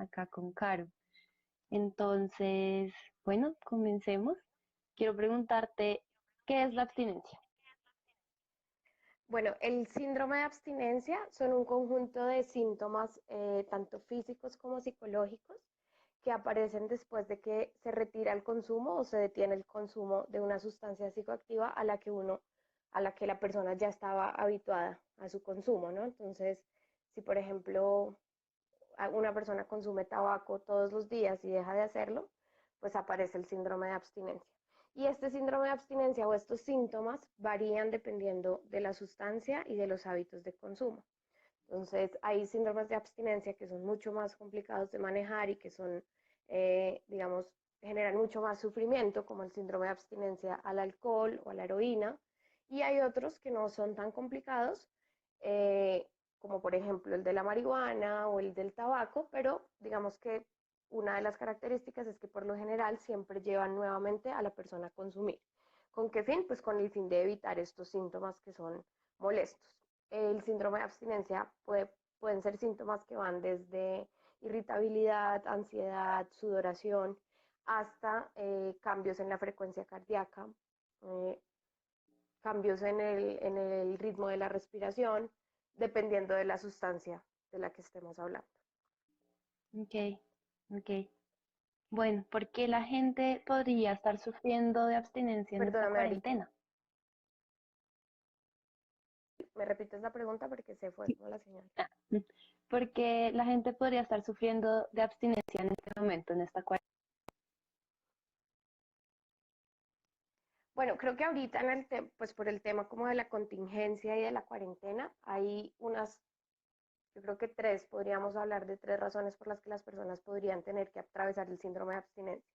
acá con Caro. Entonces, bueno, comencemos. Quiero preguntarte, ¿qué es la abstinencia? Bueno, el síndrome de abstinencia son un conjunto de síntomas tanto físicos como psicológicos que aparecen después de que se retira el consumo o se detiene el consumo de una sustancia psicoactiva a la que la persona ya estaba habituada a su consumo, ¿no? Entonces, si por ejemplo una persona consume tabaco todos los días y deja de hacerlo, pues aparece el síndrome de abstinencia. Y este síndrome de abstinencia o estos síntomas varían dependiendo de la sustancia y de los hábitos de consumo. Entonces, hay síndromes de abstinencia que son mucho más complicados de manejar y que son, digamos, generan mucho más sufrimiento, como el síndrome de abstinencia al alcohol o a la heroína. Y hay otros que no son tan complicados, eh, como por ejemplo el de la marihuana o el del tabaco, pero digamos que una de las características es que por lo general siempre llevan nuevamente a la persona a consumir. ¿Con qué fin? Pues con el fin de evitar estos síntomas que son molestos. El síndrome de abstinencia pueden ser síntomas que van desde irritabilidad, ansiedad, sudoración, hasta cambios en la frecuencia cardíaca, eh, cambios en el ritmo de la respiración, dependiendo de la sustancia de la que estemos hablando. Ok, ok. Bueno, ¿por qué la gente podría estar sufriendo de abstinencia en esta Perdóname, Ari, cuarentena? ¿me repites la pregunta? Porque se fue Sí. como la señal. Ah, porque la gente podría estar sufriendo de abstinencia en este momento, en esta cuarentena. Bueno, creo que ahorita pues por el tema como de la contingencia y de la cuarentena, hay unas, yo creo que tres, podríamos hablar de tres razones por las que las personas podrían tener que atravesar el síndrome de abstinencia.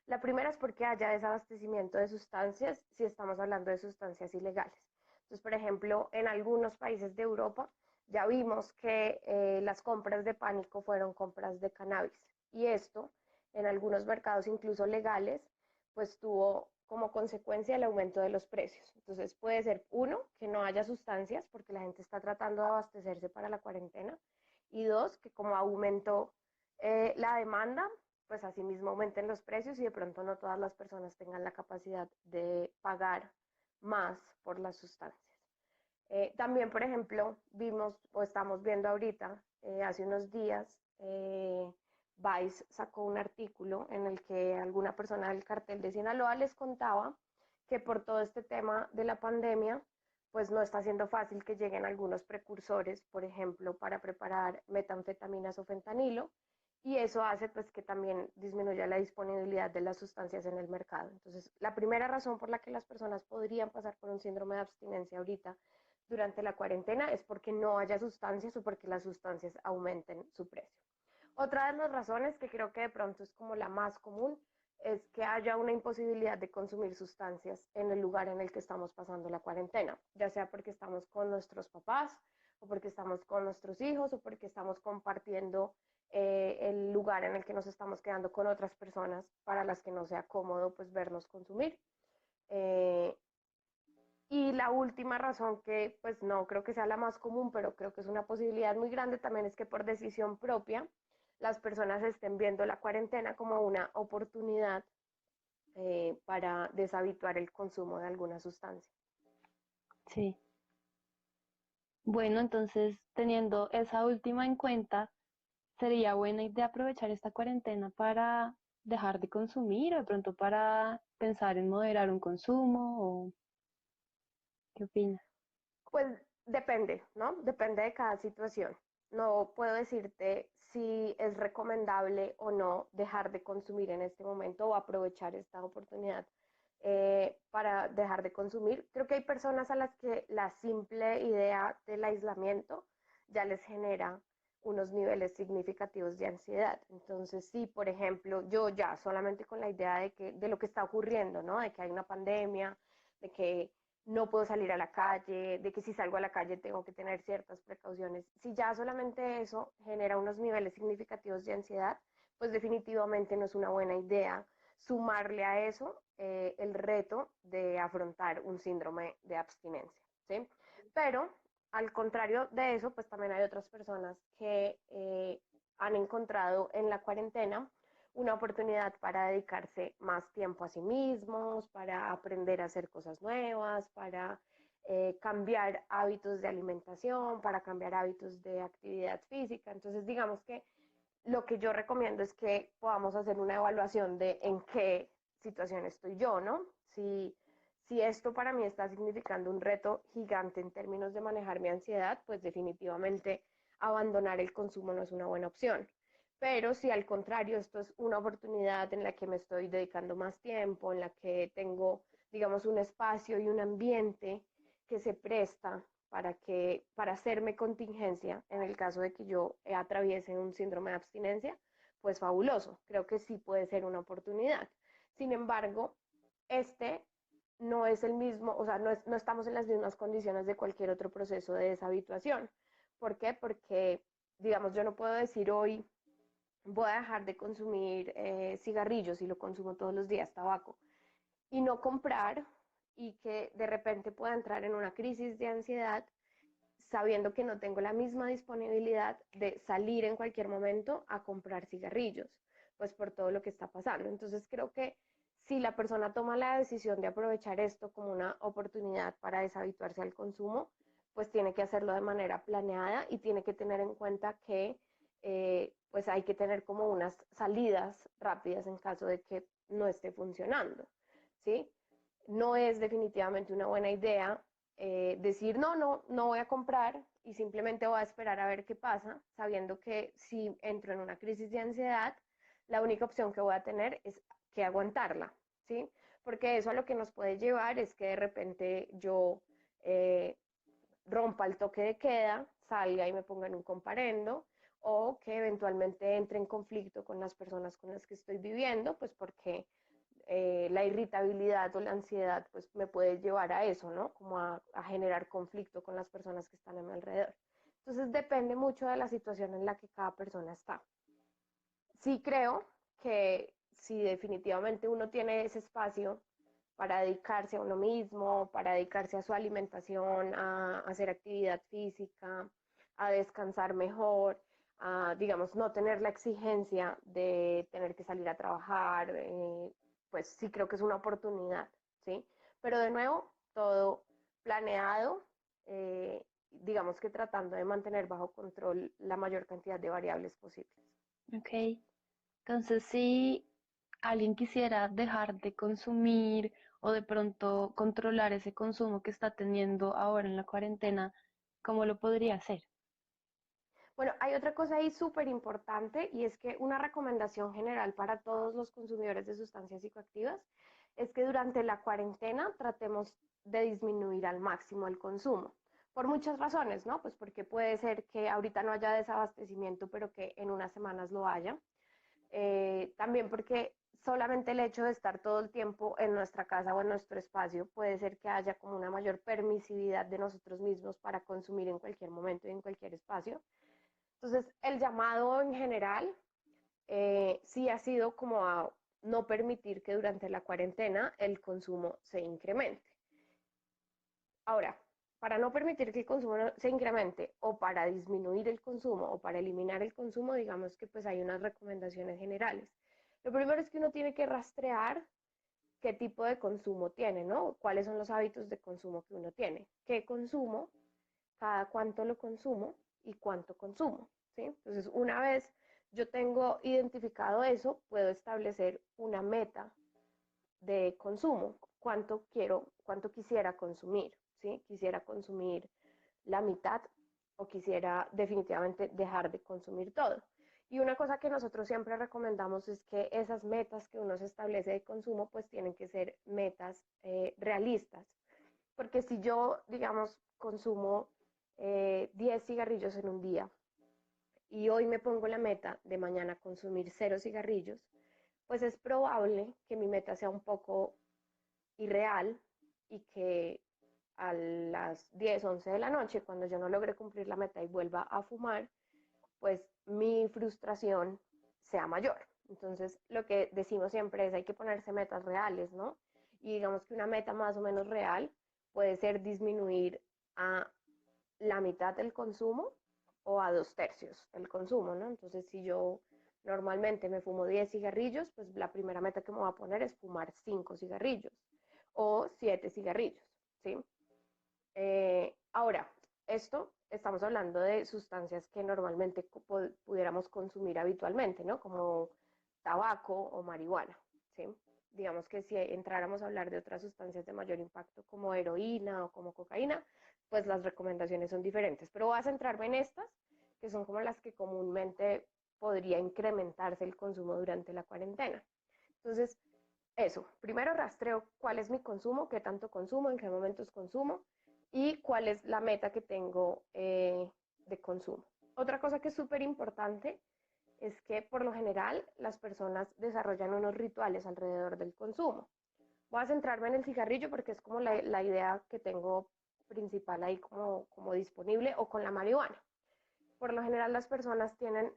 La primera es porque haya desabastecimiento de sustancias, si estamos hablando de sustancias ilegales. Entonces, por ejemplo, en algunos países de Europa ya vimos que las compras de pánico fueron compras de cannabis. Y esto, en algunos mercados incluso legales, pues tuvo como consecuencia el aumento de los precios. Entonces puede ser, uno, que no haya sustancias porque la gente está tratando de abastecerse para la cuarentena. Y dos, que como aumentó la demanda, pues asimismo aumenten los precios y de pronto no todas las personas tengan la capacidad de pagar más por las sustancias. También, por ejemplo, vimos o estamos viendo ahorita, hace unos días, Vice sacó un artículo en el que alguna persona del cartel de Sinaloa les contaba que por todo este tema de la pandemia, pues no está siendo fácil que lleguen algunos precursores, por ejemplo, para preparar metanfetaminas o fentanilo, y eso hace pues que también disminuya la disponibilidad de las sustancias en el mercado. Entonces, la primera razón por la que las personas podrían pasar por un síndrome de abstinencia ahorita durante la cuarentena es porque no haya sustancias o porque las sustancias aumenten su precio. Otra de las razones que creo que de pronto es como la más común es que haya una imposibilidad de consumir sustancias en el lugar en el que estamos pasando la cuarentena, ya sea porque estamos con nuestros papás o porque estamos con nuestros hijos o porque estamos compartiendo el lugar en el que nos estamos quedando con otras personas para las que no sea cómodo pues vernos consumir. Eh, y la última razón que pues no creo que sea la más común, pero creo que es una posibilidad muy grande también es que por decisión propia las personas estén viendo la cuarentena como una oportunidad para deshabituar el consumo de alguna sustancia. Sí. Bueno, entonces, teniendo esa última en cuenta, sería buena idea aprovechar esta cuarentena para dejar de consumir o de pronto para pensar en moderar un consumo o qué opinas. Pues depende, ¿no? Depende de cada situación. No puedo decirte si es recomendable o no dejar de consumir en este momento o aprovechar esta oportunidad para dejar de consumir. Creo que hay personas a las que la simple idea del aislamiento ya les genera unos niveles significativos de ansiedad. Entonces, sí, por ejemplo, yo ya solamente con la idea de lo que está ocurriendo, ¿no? De que hay una pandemia, de que no puedo salir a la calle, de que si salgo a la calle tengo que tener ciertas precauciones. Si ya solamente eso genera unos niveles significativos de ansiedad, pues definitivamente no es una buena idea sumarle a eso el reto de afrontar un síndrome de abstinencia, ¿sí? Pero al contrario de eso, pues también hay otras personas que han encontrado en la cuarentena una oportunidad para dedicarse más tiempo a sí mismos, para aprender a hacer cosas nuevas, para cambiar hábitos de alimentación, para cambiar hábitos de actividad física. Entonces, digamos que lo que yo recomiendo es que podamos hacer una evaluación de en qué situación estoy yo, ¿no? Si esto para mí está significando un reto gigante en términos de manejar mi ansiedad, pues definitivamente abandonar el consumo no es una buena opción. Pero si al contrario esto es una oportunidad en la que me estoy dedicando más tiempo, en la que tengo, digamos, un espacio y un ambiente que se presta para hacerme contingencia en el caso de que yo atraviese un síndrome de abstinencia, pues fabuloso, creo que sí puede ser una oportunidad. Sin embargo, este no es el mismo, o sea, no estamos en las mismas condiciones de cualquier otro proceso de deshabituación. ¿Por qué? Porque, digamos, yo no puedo decir hoy voy a dejar de consumir cigarrillos y lo consumo todos los días, tabaco, y no comprar y que de repente pueda entrar en una crisis de ansiedad sabiendo que no tengo la misma disponibilidad de salir en cualquier momento a comprar cigarrillos, pues por todo lo que está pasando. Entonces creo que si la persona toma la decisión de aprovechar esto como una oportunidad para deshabituarse al consumo, pues tiene que hacerlo de manera planeada y tiene que tener en cuenta que pues hay que tener como unas salidas rápidas en caso de que no esté funcionando, ¿sí? No es definitivamente una buena idea decir, no voy a comprar y simplemente voy a esperar a ver qué pasa, sabiendo que si entro en una crisis de ansiedad, la única opción que voy a tener es que aguantarla, ¿sí? Porque eso a lo que nos puede llevar es que de repente yo eh, rompa el toque de queda, salga y me ponga en un comparendo, o que eventualmente entre en conflicto con las personas con las que estoy viviendo, pues porque la irritabilidad o la ansiedad pues me puede llevar a eso, ¿no? Como a generar conflicto con las personas que están a mi alrededor. Entonces depende mucho de la situación en la que cada persona está. Sí creo que si definitivamente uno tiene ese espacio para dedicarse a uno mismo, para dedicarse a su alimentación, a hacer actividad física, a descansar mejor, a, digamos, no tener la exigencia de tener que salir a trabajar, pues sí creo que es una oportunidad, ¿sí? Pero de nuevo, todo planeado, digamos que tratando de mantener bajo control la mayor cantidad de variables posibles. Ok. Entonces, si alguien quisiera dejar de consumir o de pronto controlar ese consumo que está teniendo ahora en la cuarentena, ¿cómo lo podría hacer? Bueno, hay otra cosa ahí súper importante y es que una recomendación general para todos los consumidores de sustancias psicoactivas es que durante la cuarentena tratemos de disminuir al máximo el consumo. Por muchas razones, ¿no? Pues porque puede ser que ahorita no haya desabastecimiento, pero que en unas semanas lo haya. También porque solamente el hecho de estar todo el tiempo en nuestra casa o en nuestro espacio puede ser que haya como una mayor permisividad de nosotros mismos para consumir en cualquier momento y en cualquier espacio. Entonces, el llamado en general sí ha sido como a no permitir que durante la cuarentena el consumo se incremente. Ahora, para no permitir que el consumo se incremente o para disminuir el consumo o para eliminar el consumo, digamos que pues hay unas recomendaciones generales. Lo primero es que uno tiene que rastrear qué tipo de consumo tiene, ¿no? ¿Cuáles son los hábitos de consumo que uno tiene? ¿Qué consumo? ¿Cada cuánto lo consumo? ¿Y cuánto consumo? ¿Sí? Entonces, una vez yo tengo identificado eso, puedo establecer una meta de consumo, cuánto quisiera consumir, ¿sí? Quisiera consumir la mitad o quisiera definitivamente dejar de consumir todo. Y una cosa que nosotros siempre recomendamos es que esas metas que uno se establece de consumo pues tienen que ser metas realistas. Porque si yo, digamos, consumo 10 cigarrillos en un día y hoy me pongo la meta de mañana consumir 0 cigarrillos, pues es probable que mi meta sea un poco irreal y que a las 10, 11 de la noche, cuando yo no logre cumplir la meta y vuelva a fumar, pues mi frustración sea mayor. Entonces, lo que decimos siempre es hay que ponerse metas reales, ¿no? Y digamos que una meta más o menos real puede ser disminuir a la mitad del consumo o a 2/3 del consumo, ¿no? Entonces, si yo normalmente me fumo 10 cigarrillos, pues la primera meta que me voy a poner es fumar 5 cigarrillos o 7 cigarrillos, ¿sí? Ahora, esto estamos hablando de sustancias que normalmente pudiéramos consumir habitualmente, ¿no? Como tabaco o marihuana, ¿sí? Digamos que si entráramos a hablar de otras sustancias de mayor impacto como heroína o como cocaína, pues las recomendaciones son diferentes. Pero voy a centrarme en estas, que son como las que comúnmente podría incrementarse el consumo durante la cuarentena. Entonces, eso, primero rastreo cuál es mi consumo, qué tanto consumo, en qué momentos consumo y cuál es la meta que tengo de consumo. Otra cosa que es súper importante es que por lo general las personas desarrollan unos rituales alrededor del consumo. Voy a centrarme en el cigarrillo porque es como la idea que tengo principal ahí como disponible, o con la marihuana. Por lo general las personas tienen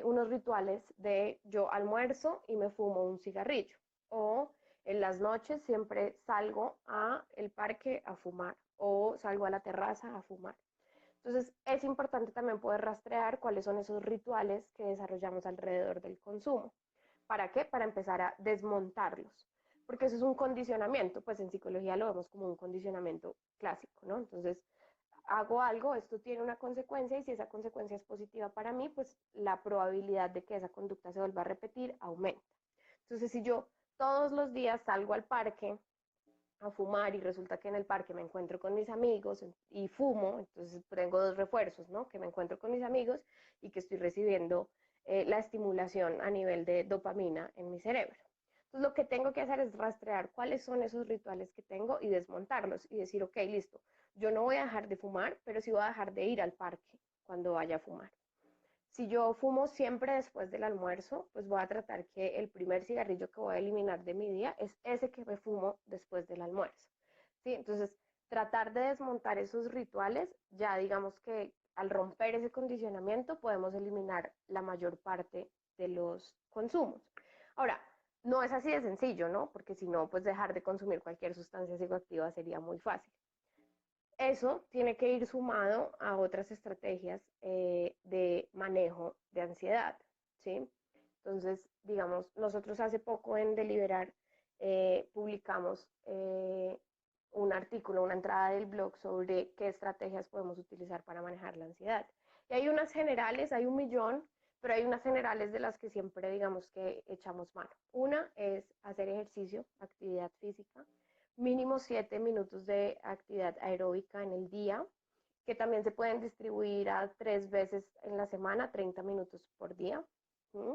unos rituales de yo almuerzo y me fumo un cigarrillo, o en las noches siempre salgo a el parque a fumar o salgo a la terraza a fumar. Entonces es importante también poder rastrear cuáles son esos rituales que desarrollamos alrededor del consumo. ¿Para qué? Para empezar a desmontarlos. Porque eso es un condicionamiento, pues en psicología lo vemos como un condicionamiento clásico, ¿no? Entonces, hago algo, esto tiene una consecuencia y si esa consecuencia es positiva para mí, pues la probabilidad de que esa conducta se vuelva a repetir aumenta. Entonces, si yo todos los días salgo al parque a fumar y resulta que en el parque me encuentro con mis amigos y fumo, entonces tengo dos refuerzos, ¿no? Que me encuentro con mis amigos y que estoy recibiendo la estimulación a nivel de dopamina en mi cerebro. Entonces lo que tengo que hacer es rastrear cuáles son esos rituales que tengo y desmontarlos y decir, ok, listo, yo no voy a dejar de fumar, pero sí voy a dejar de ir al parque cuando vaya a fumar. Si yo fumo siempre después del almuerzo, pues voy a tratar que el primer cigarrillo que voy a eliminar de mi día es ese que me fumo después del almuerzo. ¿Sí? Entonces, tratar de desmontar esos rituales, ya digamos que al romper ese condicionamiento podemos eliminar la mayor parte de los consumos. Ahora, no es así de sencillo, ¿no? Porque si no, pues dejar de consumir cualquier sustancia psicoactiva sería muy fácil. Eso tiene que ir sumado a otras estrategias de manejo de ansiedad, ¿sí? Entonces, digamos, nosotros hace poco en Deliberar publicamos un artículo, una entrada del blog sobre qué estrategias podemos utilizar para manejar la ansiedad. Y hay unas generales, hay 1.000.000, pero hay unas generales de las que siempre digamos que echamos mano. Una es hacer ejercicio, actividad física, mínimo 7 minutos de actividad aeróbica en el día, que también se pueden distribuir a 3 veces en la semana, 30 minutos por día. ¿Mm?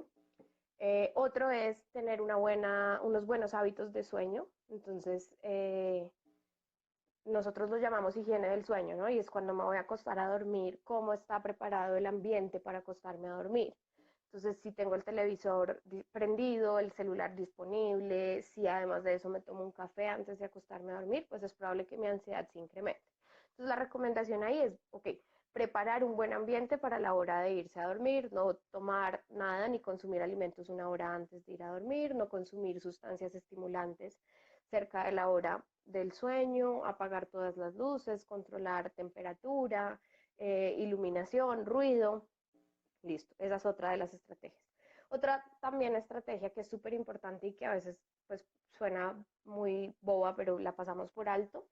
Otro es tener unos buenos hábitos de sueño. Entonces, nosotros lo llamamos higiene del sueño, ¿no? Y es cuando me voy a acostar a dormir, cómo está preparado el ambiente para acostarme a dormir. Entonces, si tengo el televisor prendido, el celular disponible, si además de eso me tomo un café antes de acostarme a dormir, pues es probable que mi ansiedad se incremente. Entonces, la recomendación ahí es, ok, preparar un buen ambiente para la hora de irse a dormir, no tomar nada ni consumir alimentos una hora antes de ir a dormir, no consumir sustancias estimulantes cerca de la hora del sueño, apagar todas las luces, controlar temperatura, iluminación, ruido. Listo, esa es otra de las estrategias. Otra también estrategia que es súper importante y que a veces pues suena muy boba, pero la pasamos por alto,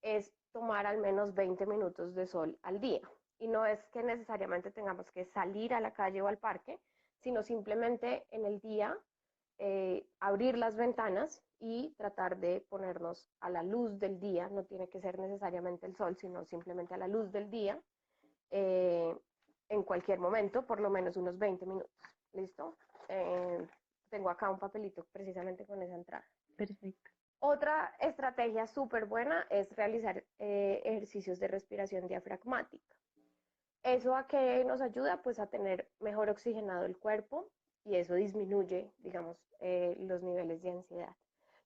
es tomar al menos 20 minutos de sol al día. Y no es que necesariamente tengamos que salir a la calle o al parque, sino simplemente en el día abrir las ventanas y tratar de ponernos a la luz del día. No tiene que ser necesariamente el sol, sino simplemente a la luz del día. Eh, en cualquier momento, por lo menos unos 20 minutos. ¿Listo? Tengo acá un papelito precisamente con esa entrada. Perfecto. Otra estrategia súper buena es realizar ejercicios de respiración diafragmática. ¿Eso a qué nos ayuda? Pues a tener mejor oxigenado el cuerpo y eso disminuye, digamos, los niveles de ansiedad.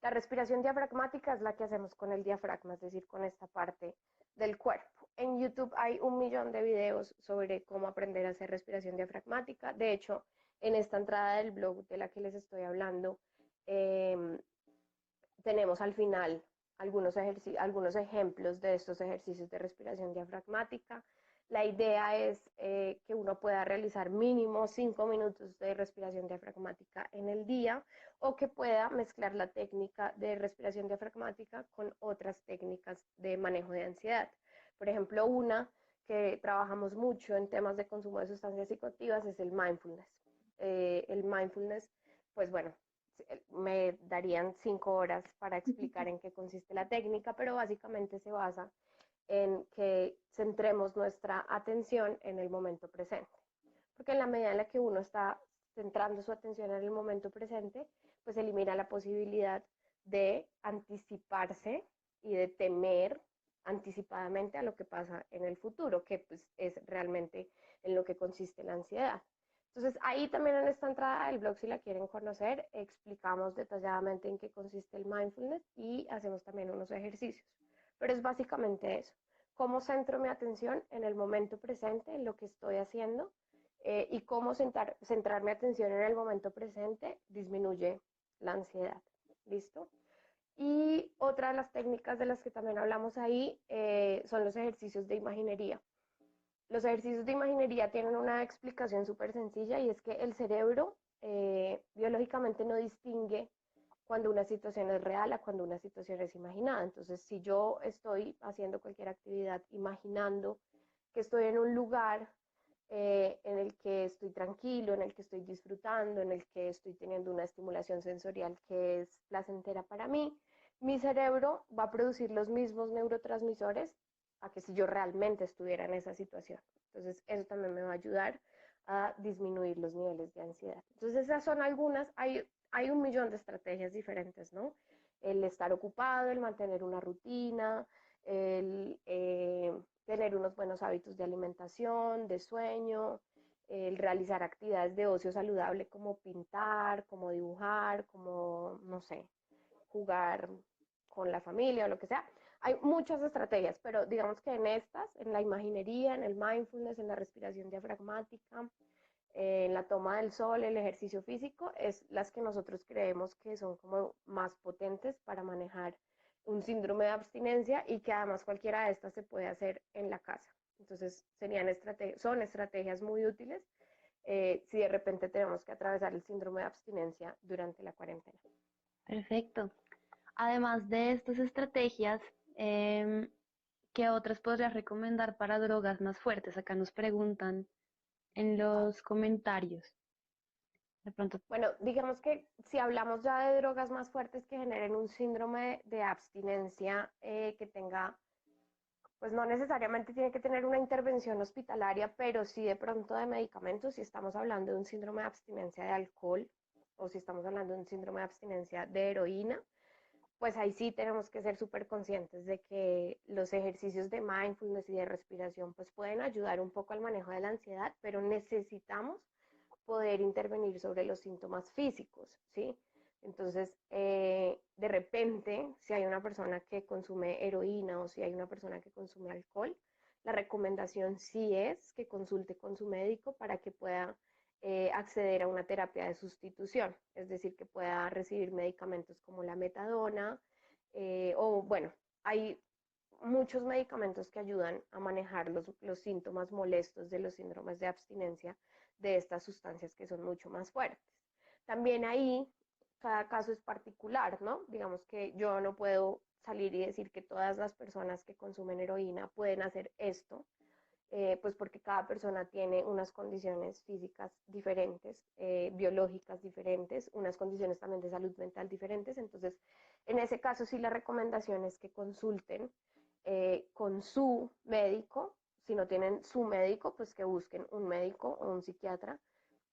La respiración diafragmática es la que hacemos con el diafragma, es decir, con esta parte del cuerpo. En YouTube hay 1.000.000 de videos sobre cómo aprender a hacer respiración diafragmática. De hecho, en esta entrada del blog de la que les estoy hablando, tenemos al final algunos ejemplos de estos ejercicios de respiración diafragmática. La idea es que uno pueda realizar mínimo 5 minutos de respiración diafragmática en el día o que pueda mezclar la técnica de respiración diafragmática con otras técnicas de manejo de ansiedad. Por ejemplo, una que trabajamos mucho en temas de consumo de sustancias psicoactivas es el mindfulness. El mindfulness, pues bueno, me darían 5 horas para explicar en qué consiste la técnica, pero básicamente se basa en que centremos nuestra atención en el momento presente. Porque en la medida en la que uno está centrando su atención en el momento presente, pues elimina la posibilidad de anticiparse y de temer anticipadamente a lo que pasa en el futuro, que pues es realmente en lo que consiste la ansiedad. Entonces ahí también en esta entrada del blog, si la quieren conocer, explicamos detalladamente en qué consiste el mindfulness y hacemos también unos ejercicios. Pero es básicamente eso, cómo centro mi atención en el momento presente, en lo que estoy haciendo, y cómo centrar mi atención en el momento presente disminuye la ansiedad. ¿Listo? Y otra de las técnicas de las que también hablamos ahí son los ejercicios de imaginería. Los ejercicios de imaginería tienen una explicación súper sencilla y es que el cerebro biológicamente no distingue cuando una situación es real a cuando una situación es imaginada. Entonces, si yo estoy haciendo cualquier actividad imaginando que estoy en un lugar en el que estoy tranquilo, en el que estoy disfrutando, en el que estoy teniendo una estimulación sensorial que es placentera para mí, mi cerebro va a producir los mismos neurotransmisores a que si yo realmente estuviera en esa situación. Entonces, eso también me va a ayudar a disminuir los niveles de ansiedad. Entonces, esas son algunas, hay un millón de estrategias diferentes, ¿no? El estar ocupado, el mantener una rutina, el tener unos buenos hábitos de alimentación, de sueño, el realizar actividades de ocio saludable como pintar, como dibujar, como, no sé, jugar con la familia o lo que sea. Hay muchas estrategias, pero digamos que en estas, en la imaginería, en el mindfulness, en la respiración diafragmática, en la toma del sol, el ejercicio físico, es las que nosotros creemos que son como más potentes para manejar un síndrome de abstinencia y que además cualquiera de estas se puede hacer en la casa. Entonces son estrategias muy útiles si de repente tenemos que atravesar el síndrome de abstinencia durante la cuarentena. Perfecto. Además de estas estrategias, ¿qué otras podrías recomendar para drogas más fuertes? Acá nos preguntan en los comentarios. De pronto, Bueno, digamos que si hablamos ya de drogas más fuertes que generen un síndrome de abstinencia que tenga, pues no necesariamente tiene que tener una intervención hospitalaria, pero sí de pronto de medicamentos, si estamos hablando de un síndrome de abstinencia de alcohol o si estamos hablando de un síndrome de abstinencia de heroína, pues ahí sí tenemos que ser súper conscientes de que los ejercicios de mindfulness y de respiración pues pueden ayudar un poco al manejo de la ansiedad, pero necesitamos poder intervenir sobre los síntomas físicos, ¿sí? Entonces, de repente, si hay una persona que consume heroína o si hay una persona que consume alcohol, la recomendación sí es que consulte con su médico para que pueda acceder a una terapia de sustitución, es decir, que pueda recibir medicamentos como la metadona o, bueno, hay muchos medicamentos que ayudan a manejar los síntomas molestos de los síndromes de abstinencia de estas sustancias que son mucho más fuertes. También ahí cada caso es particular, ¿no? Digamos que yo no puedo salir y decir que todas las personas que consumen heroína pueden hacer esto, pues porque cada persona tiene unas condiciones físicas diferentes, biológicas diferentes, unas condiciones también de salud mental diferentes. Entonces, en ese caso sí la recomendación es que consulten con su médico. Si no tienen su médico, pues que busquen un médico o un psiquiatra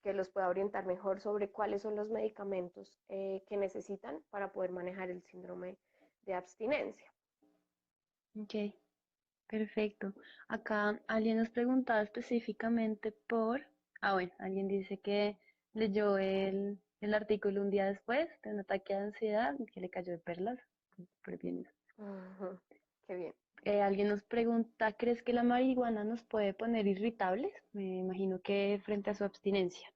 que los pueda orientar mejor sobre cuáles son los medicamentos que necesitan para poder manejar el síndrome de abstinencia. ok, perfecto. Acá alguien nos preguntaba específicamente por, bueno, alguien dice que leyó el artículo un día después de un ataque de ansiedad y que le cayó de perlas. Súper bien. Ujú, qué bien. Alguien nos pregunta, ¿crees que la marihuana nos puede poner irritables? Me imagino que frente a su abstinencia.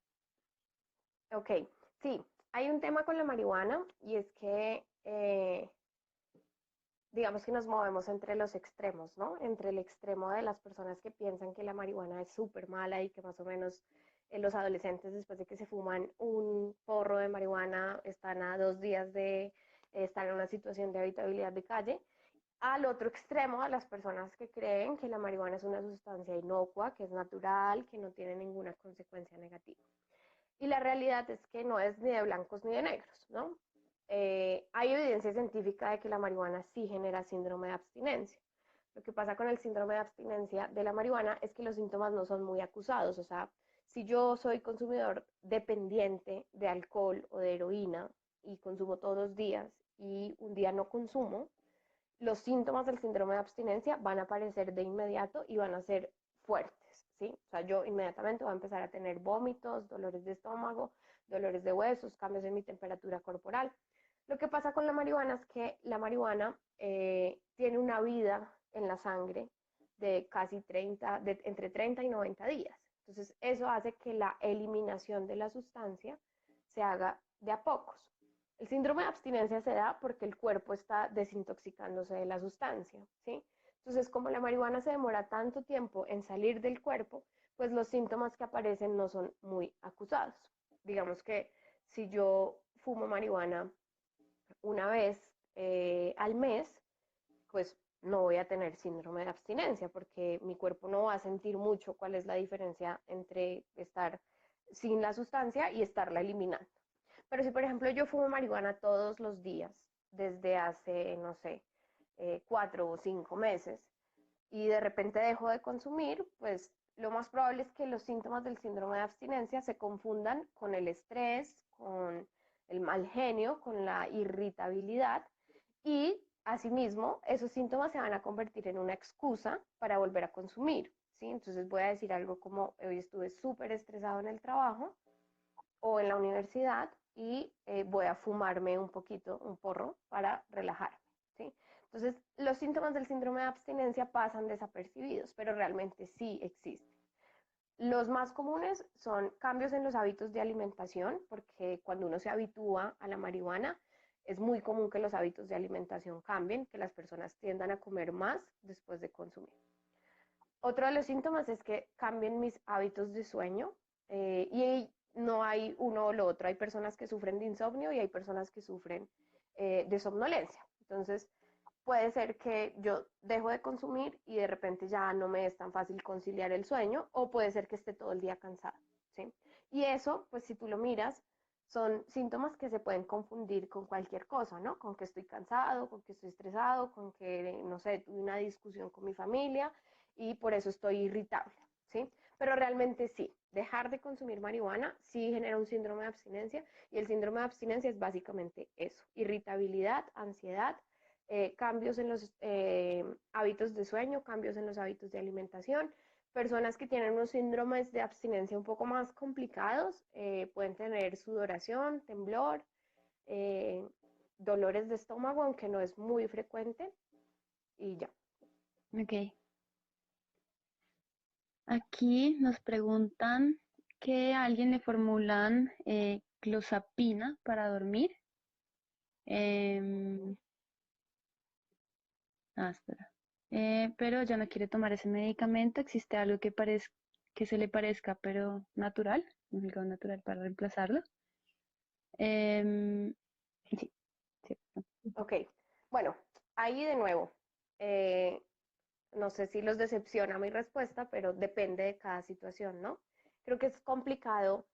Ok, sí, hay un tema con la marihuana y es que digamos que nos movemos entre los extremos, ¿no? Entre el extremo de las personas que piensan que la marihuana es súper mala y que más o menos los adolescentes después de que se fuman un porro de marihuana están a 2 días de estar en una situación de habitabilidad de calle, al otro extremo, a las personas que creen que la marihuana es una sustancia inocua, que es natural, que no tiene ninguna consecuencia negativa. Y la realidad es que no es ni de blancos ni de negros, ¿no? Hay evidencia científica de que la marihuana sí genera síndrome de abstinencia. Lo que pasa con el síndrome de abstinencia de la marihuana es que los síntomas no son muy acusados. O sea, si yo soy consumidor dependiente de alcohol o de heroína y consumo todos los días y un día no consumo, los síntomas del síndrome de abstinencia van a aparecer de inmediato y van a ser fuertes, ¿sí? O sea, yo inmediatamente voy a empezar a tener vómitos, dolores de estómago, dolores de huesos, cambios en mi temperatura corporal. Lo que pasa con la marihuana es que la marihuana tiene una vida en la sangre de casi 30, entre 30 y 90 días. Entonces, eso hace que la eliminación de la sustancia se haga de a pocos. El síndrome de abstinencia se da porque el cuerpo está desintoxicándose de la sustancia, ¿sí? Entonces, como la marihuana se demora tanto tiempo en salir del cuerpo, pues los síntomas que aparecen no son muy acusados. Digamos que si yo fumo marihuana una vez al mes, pues no voy a tener síndrome de abstinencia porque mi cuerpo no va a sentir mucho cuál es la diferencia entre estar sin la sustancia y estarla eliminando. Pero si, por ejemplo, yo fumo marihuana todos los días, desde hace, no sé, 4 o 5 meses, y de repente dejo de consumir, pues lo más probable es que los síntomas del síndrome de abstinencia se confundan con el estrés, con el mal genio, con la irritabilidad y asimismo esos síntomas se van a convertir en una excusa para volver a consumir, ¿sí? Entonces voy a decir algo como hoy estuve súper estresado en el trabajo o en la universidad y voy a fumarme un poquito, un porro para relajarme, ¿sí? Entonces, los síntomas del síndrome de abstinencia pasan desapercibidos, pero realmente sí existen. Los más comunes son cambios en los hábitos de alimentación, porque cuando uno se habitúa a la marihuana, es muy común que los hábitos de alimentación cambien, que las personas tiendan a comer más después de consumir. Otro de los síntomas es que cambien mis hábitos de sueño y no hay uno o lo otro. Hay personas que sufren de insomnio y hay personas que sufren de somnolencia. Entonces, puede ser que yo dejo de consumir y de repente ya no me es tan fácil conciliar el sueño o puede ser que esté todo el día cansada, ¿sí? Y eso, pues si tú lo miras, son síntomas que se pueden confundir con cualquier cosa, ¿no? Con que estoy cansado, con que estoy estresado, con que, no sé, tuve una discusión con mi familia y por eso estoy irritable, ¿sí? Pero realmente sí, dejar de consumir marihuana sí genera un síndrome de abstinencia y el síndrome de abstinencia es básicamente eso, irritabilidad, ansiedad, cambios en los hábitos de sueño, cambios en los hábitos de alimentación. Personas que tienen unos síndromes de abstinencia un poco más complicados pueden tener sudoración, temblor, eh, dolores de estómago, aunque no es muy frecuente, y ya. Ok. Aquí nos preguntan que a alguien le formulan clozapina para dormir. Em, espera. Pero ya no quiere tomar ese medicamento. ¿Existe algo que se le parezca, pero natural? Algo natural para reemplazarlo. Em, sí, sí. Ok, bueno, ahí de nuevo, eh, no sé si los decepciona mi respuesta, pero depende de cada situación, ¿no? Creo que es complicado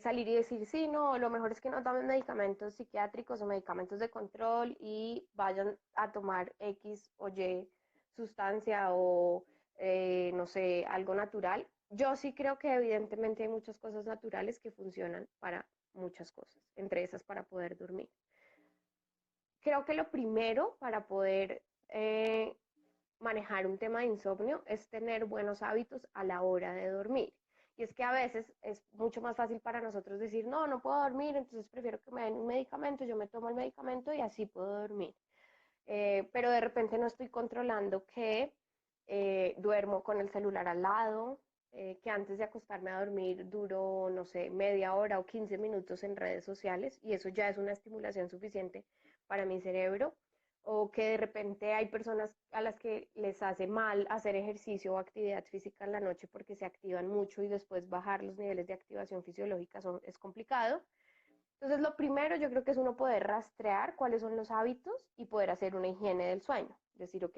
salir y decir, sí, no, lo mejor es que no tomen medicamentos psiquiátricos o medicamentos de control y vayan a tomar X o Y sustancia o, no sé, algo natural. Yo sí creo que evidentemente hay muchas cosas naturales que funcionan para muchas cosas, entre esas para poder dormir. Creo que lo primero para poder manejar un tema de insomnio es tener buenos hábitos a la hora de dormir. Y es que a veces es mucho más fácil para nosotros decir, no, no puedo dormir, entonces prefiero que me den un medicamento, yo me tomo el medicamento y así puedo dormir. Pero de repente no estoy controlando que duermo con el celular al lado, que antes de acostarme a dormir duro, no sé, media hora o 15 minutos en redes sociales y eso ya es una estimulación suficiente para mi cerebro, o que de repente hay personas a las que les hace mal hacer ejercicio o actividad física en la noche porque se activan mucho y después bajar los niveles de activación fisiológica es complicado. Entonces, lo primero yo creo que es uno poder rastrear cuáles son los hábitos y poder hacer una higiene del sueño. Decir, ok,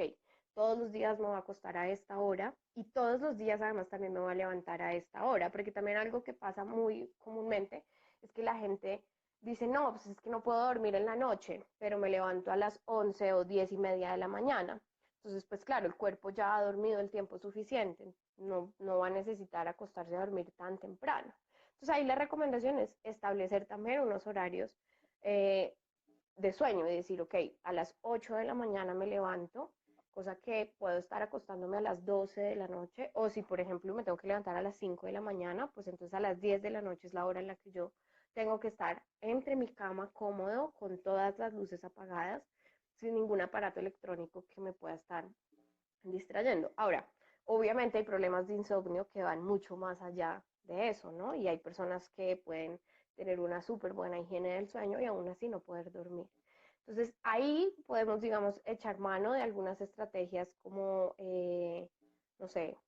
todos los días me voy a acostar a esta hora y todos los días además también me voy a levantar a esta hora, porque también algo que pasa muy comúnmente es que la gente dice, no, pues es que no puedo dormir en la noche, pero me levanto a las 11 o 10:30 de la mañana. Entonces, pues claro, el cuerpo ya ha dormido el tiempo suficiente, no va a necesitar acostarse a dormir tan temprano. Entonces ahí la recomendación es establecer también unos horarios eh, de sueño y decir, ok, a las 8 de la mañana me levanto, cosa que puedo estar acostándome a las 12 de la noche, o si por ejemplo me tengo que levantar a las 5 de la mañana, pues entonces a las 10 de la noche es la hora en la que yo tengo que estar entre mi cama cómodo, con todas las luces apagadas, sin ningún aparato electrónico que me pueda estar distrayendo. Ahora, obviamente hay problemas de insomnio que van mucho más allá de eso, ¿no? Y hay personas que pueden tener una súper buena higiene del sueño y aún así no poder dormir. Entonces ahí podemos, digamos, echar mano de algunas estrategias como, no sé,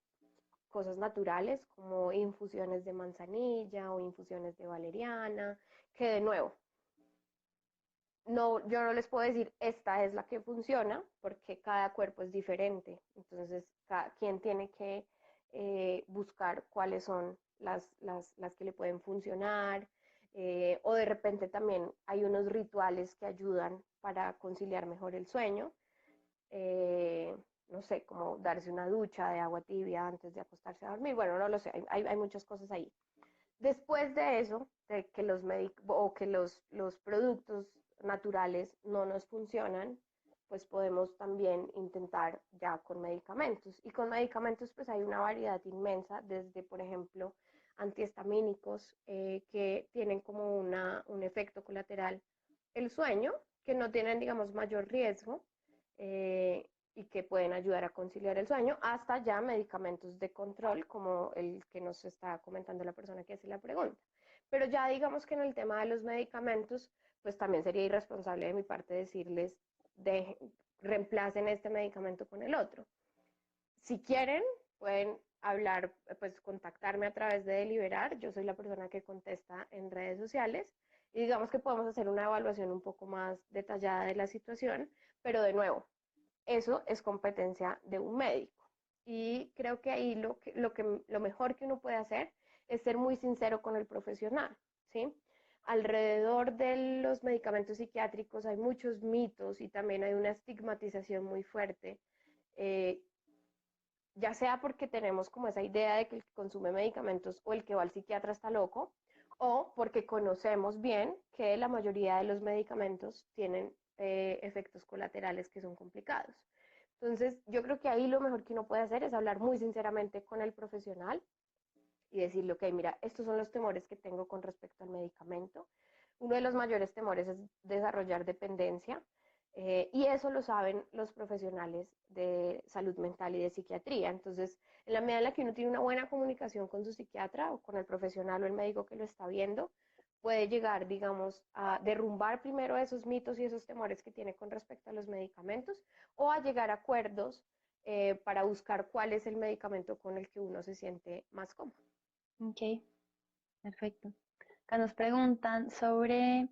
cosas naturales como infusiones de manzanilla o infusiones de valeriana, que de nuevo, no, yo no les puedo decir esta es la que funciona porque cada cuerpo es diferente. Entonces, cada quien tiene que buscar cuáles son las que le pueden funcionar. O de repente también hay unos rituales que ayudan para conciliar mejor el sueño. Eh, no sé, como darse una ducha de agua tibia antes de acostarse a dormir. Bueno, no lo sé, hay muchas cosas ahí. Después de eso, de que o que los productos naturales no nos funcionan, pues podemos también intentar ya con medicamentos. Y con medicamentos pues hay una variedad inmensa, desde por ejemplo antihistamínicos que tienen como un efecto colateral el sueño, que no tienen digamos mayor riesgo, y que pueden ayudar a conciliar el sueño, hasta ya medicamentos de control, como el que nos está comentando la persona que hace la pregunta. Pero ya digamos que en el tema de los medicamentos, pues también sería irresponsable de mi parte decirles, de, reemplacen este medicamento con el otro. Si quieren, pueden hablar, pues contactarme a través de Deliberar. Yo soy la persona que contesta en redes sociales y digamos que podemos hacer una evaluación un poco más detallada de la situación, pero de nuevo, eso es competencia de un médico. Y creo que ahí lo mejor que uno puede hacer es ser muy sincero con el profesional, ¿sí? Alrededor de los medicamentos psiquiátricos hay muchos mitos y también hay una estigmatización muy fuerte, eh, ya sea porque tenemos como esa idea de que el que consume medicamentos o el que va al psiquiatra está loco, o porque conocemos bien que la mayoría de los medicamentos tienen efectos colaterales que son complicados. Entonces, yo creo que ahí lo mejor que uno puede hacer es hablar muy sinceramente con el profesional y decirle, ok, mira, estos son los temores que tengo con respecto al medicamento. Uno de los mayores temores es desarrollar dependencia, y eso lo saben los profesionales de salud mental y de psiquiatría. Entonces, en la medida en la que uno tiene una buena comunicación con su psiquiatra o con el profesional o el médico que lo está viendo, puede llegar, digamos, a derrumbar primero esos mitos y esos temores que tiene con respecto a los medicamentos o a llegar a acuerdos para buscar cuál es el medicamento con el que uno se siente más cómodo. Ok, perfecto. Acá nos preguntan sobre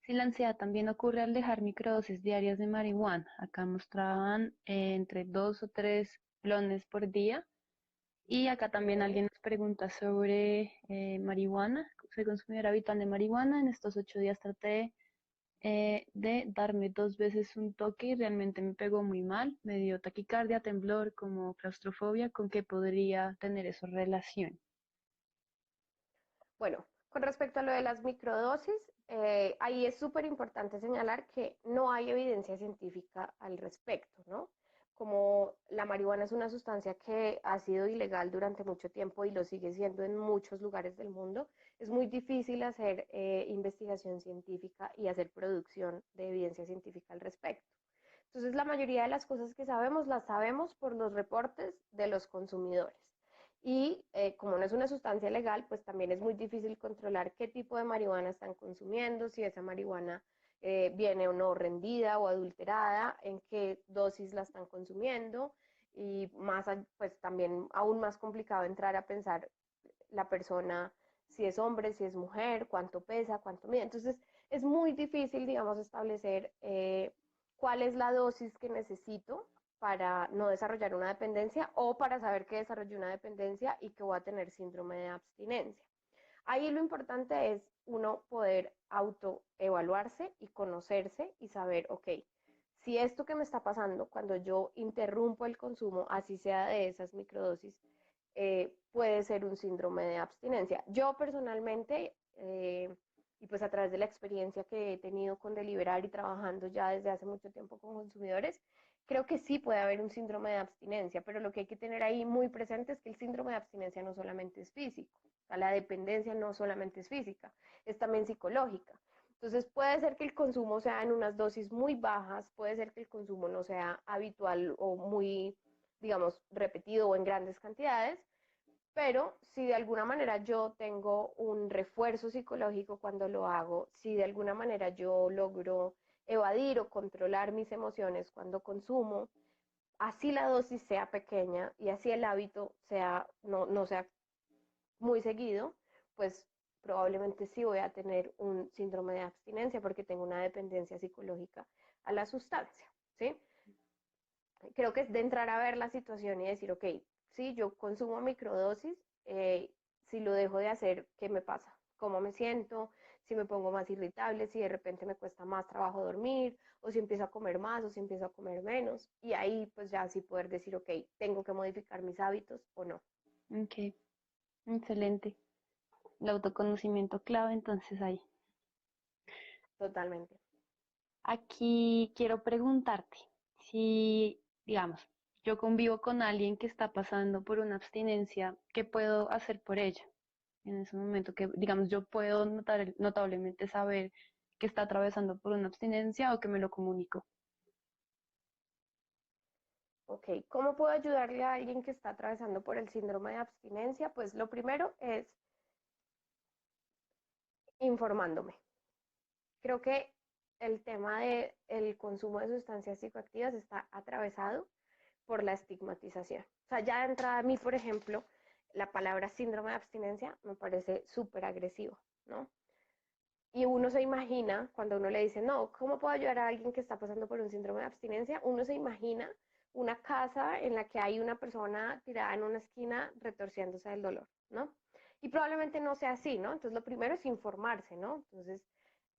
si la ansiedad también ocurre al dejar microdosis diarias de marihuana. Acá mostraban entre 2 o 3 blones por día. Y acá también Okay. alguien nos pregunta sobre marihuana. Soy consumidor habitual de marihuana. En estos 8 días traté de darme 2 veces un toque y realmente me pegó muy mal. Me dio taquicardia, temblor, como claustrofobia. ¿Con qué podría tener eso relación? Bueno, con respecto a lo de las microdosis, ahí es súper importante señalar que no hay evidencia científica al respecto, ¿no? Como la marihuana es una sustancia que ha sido ilegal durante mucho tiempo y lo sigue siendo en muchos lugares del mundo, es muy difícil hacer investigación científica y hacer producción de evidencia científica al respecto. Entonces, la mayoría de las cosas que sabemos las sabemos por los reportes de los consumidores. Y como no es una sustancia legal, pues también es muy difícil controlar qué tipo de marihuana están consumiendo, si esa marihuana viene o no rendida o adulterada, en qué dosis la están consumiendo y más, pues también aún más complicado entrar a pensar la persona, si es hombre, si es mujer, cuánto pesa, cuánto mide. Entonces es muy difícil, digamos, establecer cuál es la dosis que necesito para no desarrollar una dependencia o para saber que desarrollé una dependencia y que voy a tener síndrome de abstinencia. Ahí lo importante es uno poder autoevaluarse y conocerse y saber, ok, si esto que me está pasando cuando yo interrumpo el consumo, así sea de esas microdosis, puede ser un síndrome de abstinencia. Yo personalmente, y pues a través de la experiencia que he tenido con Deliberar y trabajando ya desde hace mucho tiempo con consumidores, creo que sí puede haber un síndrome de abstinencia, pero lo que hay que tener ahí muy presente es que el síndrome de abstinencia no solamente es físico, o sea, la dependencia no solamente es física, es también psicológica. Entonces puede ser que el consumo sea en unas dosis muy bajas, puede ser que el consumo no sea habitual o muy, digamos, repetido o en grandes cantidades, pero si de alguna manera yo tengo un refuerzo psicológico cuando lo hago, si de alguna manera yo logro evadir o controlar mis emociones cuando consumo, así la dosis sea pequeña y así el hábito sea, no sea muy seguido, pues probablemente sí voy a tener un síndrome de abstinencia porque tengo una dependencia psicológica a la sustancia, ¿sí? Creo que es de entrar a ver la situación y decir, ok, sí, yo consumo microdosis, si lo dejo de hacer, ¿qué me pasa? ¿Cómo me siento? Si me pongo más irritable, si de repente me cuesta más trabajo dormir, o si empiezo a comer más, o si empiezo a comer menos. Y ahí pues ya sí poder decir, ok, tengo que modificar mis hábitos o no. Ok, excelente. El autoconocimiento clave, entonces ahí. Totalmente. Aquí quiero preguntarte si, digamos, yo convivo con alguien que está pasando por una abstinencia, ¿qué puedo hacer por ella? En ese momento que, digamos, yo puedo notablemente saber que está atravesando por una abstinencia o que me lo comunico. Ok, ¿cómo puedo ayudarle a alguien que está atravesando por el síndrome de abstinencia? Pues lo primero es informándome. Creo que el tema del consumo de sustancias psicoactivas está atravesado por la estigmatización. O sea, ya de entrada a mí, por ejemplo, la palabra síndrome de abstinencia me parece súper agresivo, ¿no? Y uno se imagina, cuando uno le dice, no, ¿cómo puedo ayudar a alguien que está pasando por un síndrome de abstinencia? Uno se imagina una casa en la que hay una persona tirada en una esquina retorciéndose del dolor, ¿no? Y probablemente no sea así, ¿no? Entonces lo primero es informarse, ¿no? Entonces,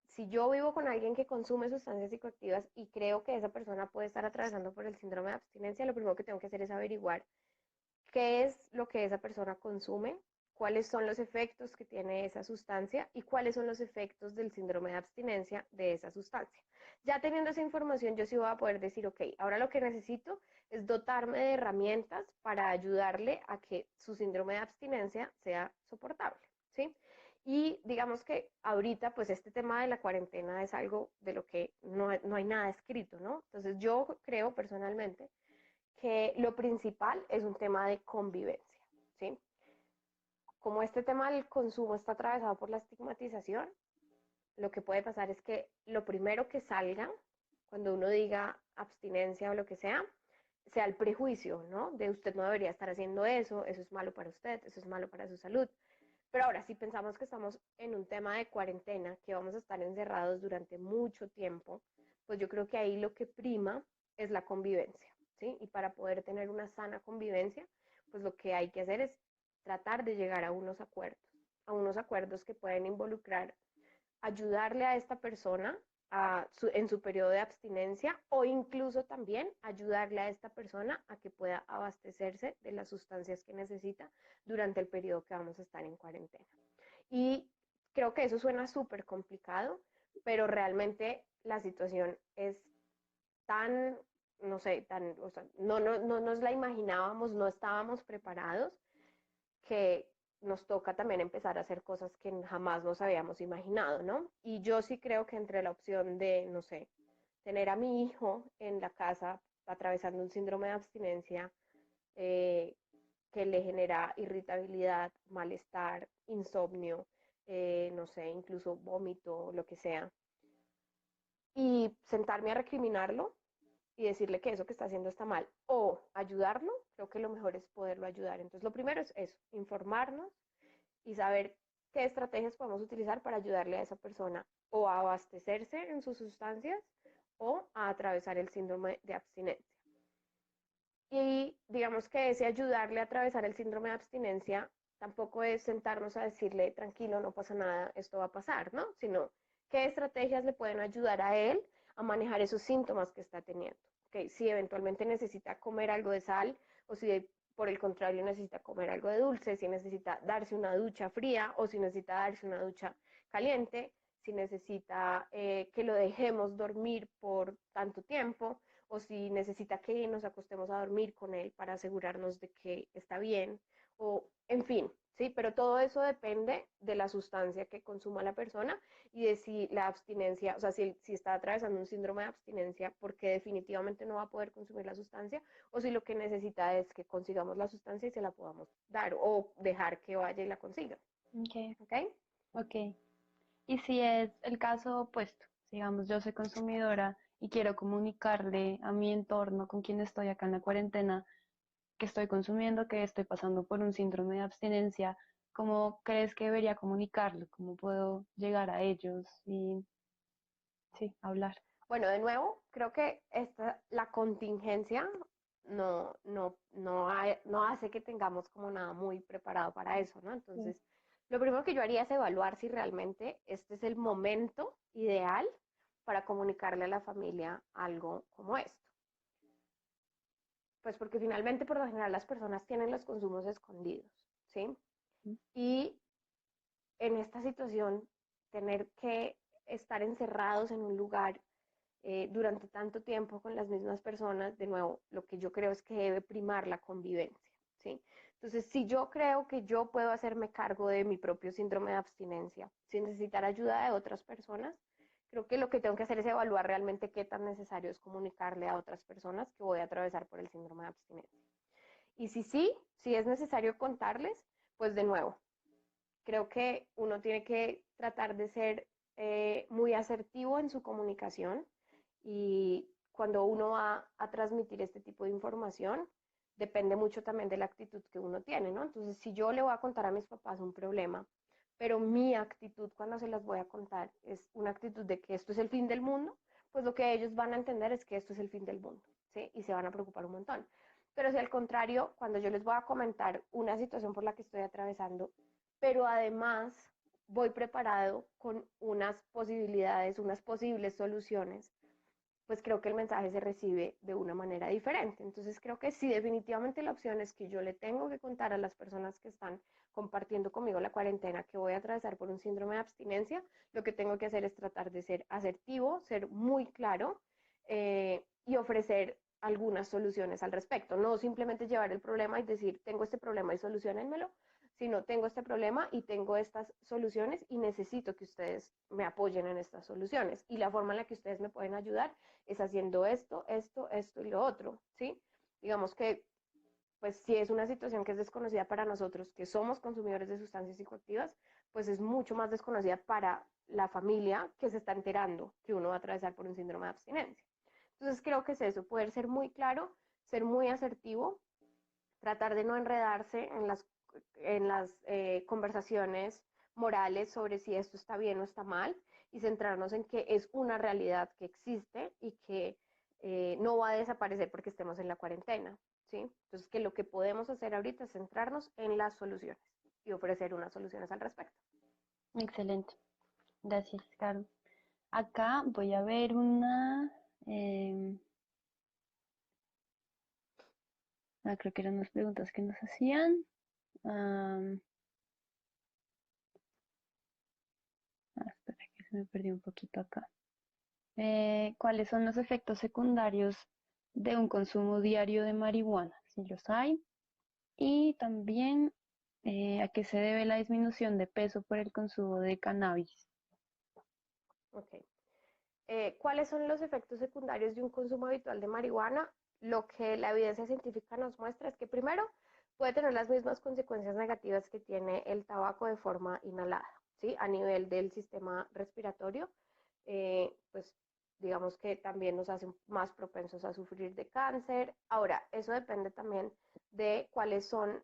si yo vivo con alguien que consume sustancias psicoactivas y creo que esa persona puede estar atravesando por el síndrome de abstinencia, lo primero que tengo que hacer es averiguar qué es lo que esa persona consume, cuáles son los efectos que tiene esa sustancia y cuáles son los efectos del síndrome de abstinencia de esa sustancia. Ya teniendo esa información, yo sí voy a poder decir, ok, ahora lo que necesito es dotarme de herramientas para ayudarle a que su síndrome de abstinencia sea soportable, ¿sí? Y digamos que ahorita, pues este tema de la cuarentena es algo de lo que no hay nada escrito, ¿no? Entonces yo creo personalmente que lo principal es un tema de convivencia, ¿sí? Como este tema del consumo está atravesado por la estigmatización, lo que puede pasar es que lo primero que salga, cuando uno diga abstinencia o lo que sea el prejuicio, ¿no? De usted no debería estar haciendo eso es malo para usted, eso es malo para su salud. Pero ahora, si pensamos que estamos en un tema de cuarentena, que vamos a estar encerrados durante mucho tiempo, pues yo creo que ahí lo que prima es la convivencia, ¿sí? Y para poder tener una sana convivencia, pues lo que hay que hacer es tratar de llegar a unos acuerdos que pueden involucrar ayudarle a esta persona en su periodo de abstinencia o incluso también ayudarle a esta persona a que pueda abastecerse de las sustancias que necesita durante el periodo que vamos a estar en cuarentena. Y creo que eso suena súper complicado, pero realmente la situación es tan, no sé, tan, o sea, no nos la imaginábamos, no estábamos preparados, que nos toca también empezar a hacer cosas que jamás nos habíamos imaginado, ¿no? Y yo sí creo que entre la opción de, no sé, tener a mi hijo en la casa atravesando un síndrome de abstinencia eh, que le genera irritabilidad, malestar, insomnio, no sé, incluso vómito, lo que sea, y sentarme a recriminarlo y decirle que eso que está haciendo está mal o ayudarlo, creo que lo mejor es poderlo ayudar. Entonces, lo primero es eso, informarnos y saber qué estrategias podemos utilizar para ayudarle a esa persona o a abastecerse en sus sustancias o a atravesar el síndrome de abstinencia. Y digamos que ese ayudarle a atravesar el síndrome de abstinencia tampoco es sentarnos a decirle, tranquilo, no pasa nada, esto va a pasar, ¿no? Sino qué estrategias le pueden ayudar a él a manejar esos síntomas que está teniendo. ¿Okay? Si eventualmente necesita comer algo de sal o si por el contrario necesita comer algo de dulce, si necesita darse una ducha fría o si necesita darse una ducha caliente, si necesita que lo dejemos dormir por tanto tiempo, o si necesita que nos acostemos a dormir con él para asegurarnos de que está bien, o en fin, ¿sí? Pero todo eso depende de la sustancia que consuma la persona y de si la abstinencia, o sea, si está atravesando un síndrome de abstinencia porque definitivamente no va a poder consumir la sustancia, o si lo que necesita es que consigamos la sustancia y se la podamos dar o dejar que vaya y la consiga. Ok, ¿Ok? ok. Y si es el caso opuesto, digamos, yo soy consumidora y quiero comunicarle a mi entorno con quien estoy acá en la cuarentena que estoy consumiendo, que estoy pasando por un síndrome de abstinencia, ¿cómo crees que debería comunicarlo? ¿Cómo puedo llegar a ellos y sí, hablar? Bueno, de nuevo, creo que la contingencia no hace que tengamos como nada muy preparado para eso, ¿no? Sí. Entonces, lo primero que yo haría es evaluar si realmente este es el momento ideal para comunicarle a la familia algo como esto. Pues porque finalmente, por lo general, las personas tienen los consumos escondidos, ¿sí? Y en esta situación, tener que estar encerrados en un lugar durante tanto tiempo con las mismas personas, de nuevo, lo que yo creo es que debe primar la convivencia, ¿sí? Entonces, si yo creo que yo puedo hacerme cargo de mi propio síndrome de abstinencia sin necesitar ayuda de otras personas, creo que lo que tengo que hacer es evaluar realmente qué tan necesario es comunicarle a otras personas que voy a atravesar por el síndrome de abstinencia. Y si sí, si es necesario contarles, pues de nuevo, creo que uno tiene que tratar de ser muy asertivo en su comunicación y cuando uno va a transmitir este tipo de información, depende mucho también de la actitud que uno tiene, ¿no? Entonces, si yo le voy a contar a mis papás un problema, pero mi actitud cuando se las voy a contar es una actitud de que esto es el fin del mundo, pues lo que ellos van a entender es que esto es el fin del mundo, ¿sí? Y se van a preocupar un montón. Pero si al contrario, cuando yo les voy a comentar una situación por la que estoy atravesando, pero además voy preparado con unas posibilidades, unas posibles soluciones, pues creo que el mensaje se recibe de una manera diferente. Entonces creo que sí, definitivamente la opción es que yo le tengo que contar a las personas que están compartiendo conmigo la cuarentena que voy a atravesar por un síndrome de abstinencia, lo que tengo que hacer es tratar de ser asertivo, ser muy claro y ofrecer algunas soluciones al respecto. No simplemente llevar el problema y decir, tengo este problema y solucionenmelo, sino tengo este problema y tengo estas soluciones y necesito que ustedes me apoyen en estas soluciones. Y la forma en la que ustedes me pueden ayudar es haciendo esto, esto, esto y lo otro, ¿sí? Digamos que, pues si es una situación que es desconocida para nosotros, que somos consumidores de sustancias psicoactivas, pues es mucho más desconocida para la familia que se está enterando que uno va a atravesar por un síndrome de abstinencia. Entonces creo que es eso, poder ser muy claro, ser muy asertivo, tratar de no enredarse en las conversaciones morales sobre si esto está bien o está mal y centrarnos en que es una realidad que existe y que no va a desaparecer porque estemos en la cuarentena, ¿sí? Entonces, que lo que podemos hacer ahorita es centrarnos en las soluciones y ofrecer unas soluciones al respecto. Excelente. Gracias, Caro. Acá voy a ver una, em, creo que eran unas preguntas que nos hacían. Am, espera que se me perdió un poquito acá. ¿Cuáles son los efectos secundarios de un consumo diario de marihuana? Si los hay. Y también a qué se debe la disminución de peso por el consumo de cannabis. Okay. ¿Cuáles son los efectos secundarios de un consumo habitual de marihuana? Lo que la evidencia científica nos muestra es que primero puede tener las mismas consecuencias negativas que tiene el tabaco de forma inhalada, ¿sí? A nivel del sistema respiratorio, pues digamos que también nos hacen más propensos a sufrir de cáncer. Ahora, eso depende también de cuáles son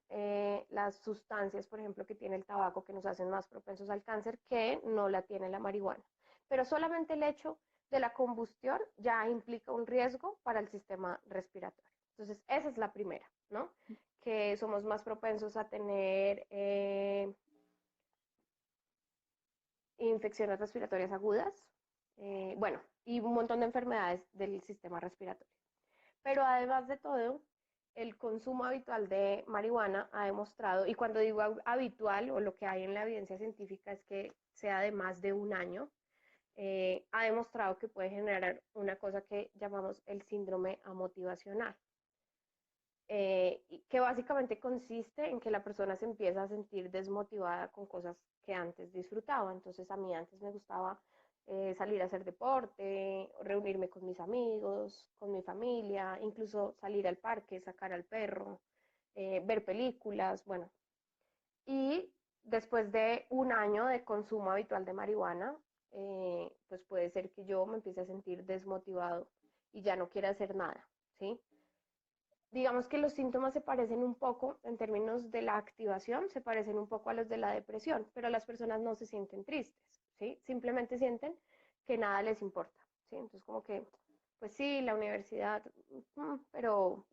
las sustancias, por ejemplo, que tiene el tabaco que nos hacen más propensos al cáncer que no la tiene la marihuana. Pero solamente el hecho de la combustión ya implica un riesgo para el sistema respiratorio. Entonces, esa es la primera, ¿no? Que somos más propensos a tener infecciones respiratorias agudas, bueno, y un montón de enfermedades del sistema respiratorio. Pero además de todo, el consumo habitual de marihuana ha demostrado, y cuando digo habitual o lo que hay en la evidencia científica es que sea de más de un año, ha demostrado que puede generar una cosa que llamamos el síndrome amotivacional, que básicamente consiste en que la persona se empieza a sentir desmotivada con cosas que antes disfrutaba. Entonces a mí antes me gustaba salir a hacer deporte, reunirme con mis amigos, con mi familia, incluso salir al parque, sacar al perro, ver películas, bueno. Y después de un año de consumo habitual de marihuana, pues puede ser que yo me empiece a sentir desmotivado y ya no quiera hacer nada, ¿sí? Digamos que los síntomas se parecen un poco, en términos de la activación, se parecen un poco a los de la depresión, pero las personas no se sienten tristes, ¿sí? Simplemente sienten que nada les importa, ¿sí? Entonces como que, pues sí, la universidad, pero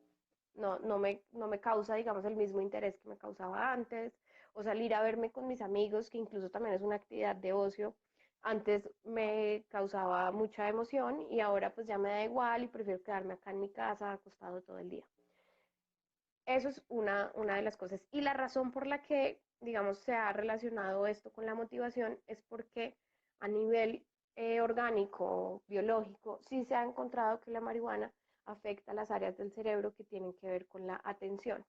no me causa, digamos, el mismo interés que me causaba antes, o salir a verme con mis amigos, que incluso también es una actividad de ocio, antes me causaba mucha emoción y ahora pues ya me da igual y prefiero quedarme acá en mi casa acostado todo el día. Eso es una de las cosas. Y la razón por la que, digamos, se ha relacionado esto con la motivación es porque a nivel orgánico, biológico, sí se ha encontrado que la marihuana afecta las áreas del cerebro que tienen que ver con la atención.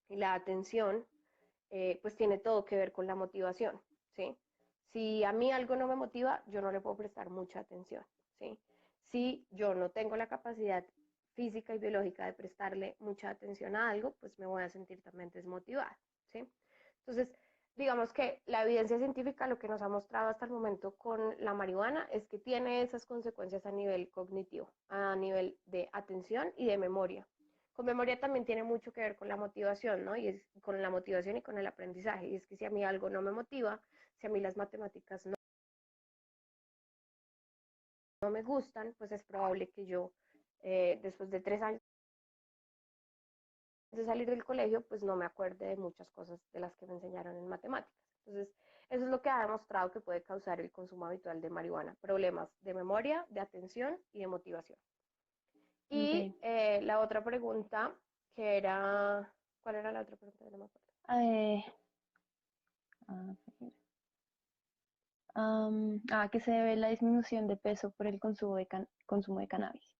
Y la atención, pues tiene todo que ver con la motivación, ¿sí? Si a mí algo no me motiva, yo no le puedo prestar mucha atención, ¿sí? Si yo no tengo la capacidad física y biológica de prestarle mucha atención a algo, pues me voy a sentir también desmotivada, ¿sí? Entonces, digamos que la evidencia científica lo que nos ha mostrado hasta el momento con la marihuana es que tiene esas consecuencias a nivel cognitivo, a nivel de atención y de memoria. Con memoria también tiene mucho que ver con la motivación, ¿no? Y es con la motivación y con el aprendizaje. Y es que si a mí algo no me motiva, si a mí las matemáticas no me gustan, pues es probable que yo, después de 3 años de salir del colegio, pues no me acuerde de muchas cosas de las que me enseñaron en matemáticas. Entonces, eso es lo que ha demostrado que puede causar el consumo habitual de marihuana, problemas de memoria, de atención y de motivación. Y Ok. la otra pregunta, que era, ¿cuál era la otra pregunta? No me acuerdo. Eh, a ver, que se debe la disminución de peso por el consumo de cannabis.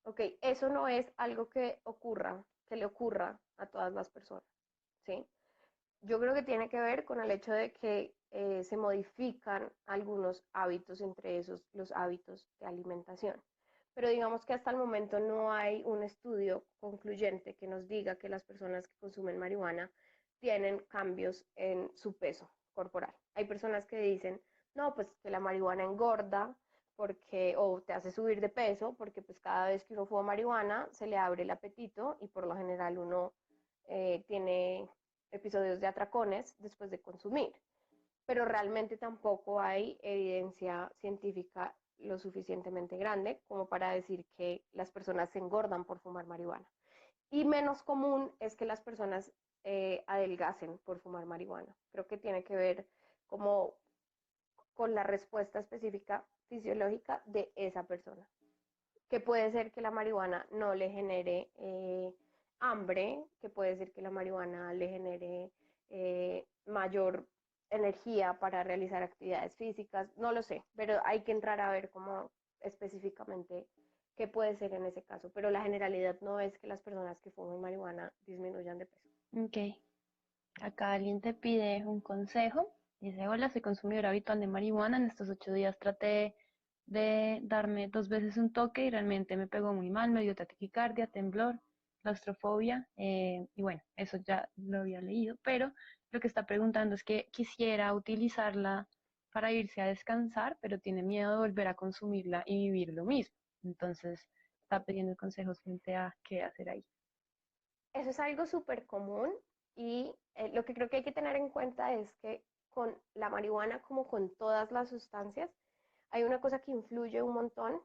Ok, eso no es algo que ocurra, que le ocurra a todas las personas, ¿sí? Yo creo que tiene que ver con el hecho de que se modifican algunos hábitos, entre esos los hábitos de alimentación. Pero digamos que hasta el momento no hay un estudio concluyente que nos diga que las personas que consumen marihuana tienen cambios en su peso corporal. Hay personas que dicen, no, pues que la marihuana engorda porque, o te hace subir de peso, porque pues cada vez que uno fuma marihuana se le abre el apetito y por lo general uno tiene episodios de atracones después de consumir, pero realmente tampoco hay evidencia científica lo suficientemente grande como para decir que las personas se engordan por fumar marihuana. Y menos común es que las personas adelgacen por fumar marihuana. Creo que tiene que ver como con la respuesta específica fisiológica de esa persona, que puede ser que la marihuana no le genere hambre, que puede ser que la marihuana le genere mayor energía para realizar actividades físicas, no lo sé, pero hay que entrar a ver cómo específicamente qué puede ser en ese caso, pero la generalidad no es que las personas que fuman marihuana disminuyan de peso. Ok. Acá alguien te pide un consejo. Dice, hola, soy consumidor habitual de marihuana. En estos 8 días traté de darme 2 veces un toque y realmente me pegó muy mal. Me dio taquicardia, temblor, claustrofobia. Y bueno, eso ya lo había leído. Pero lo que está preguntando es que quisiera utilizarla para irse a descansar, pero tiene miedo de volver a consumirla y vivir lo mismo. Entonces está pidiendo consejos frente a qué hacer ahí. Eso es algo súper común y lo que creo que hay que tener en cuenta es que con la marihuana, como con todas las sustancias, hay una cosa que influye un montón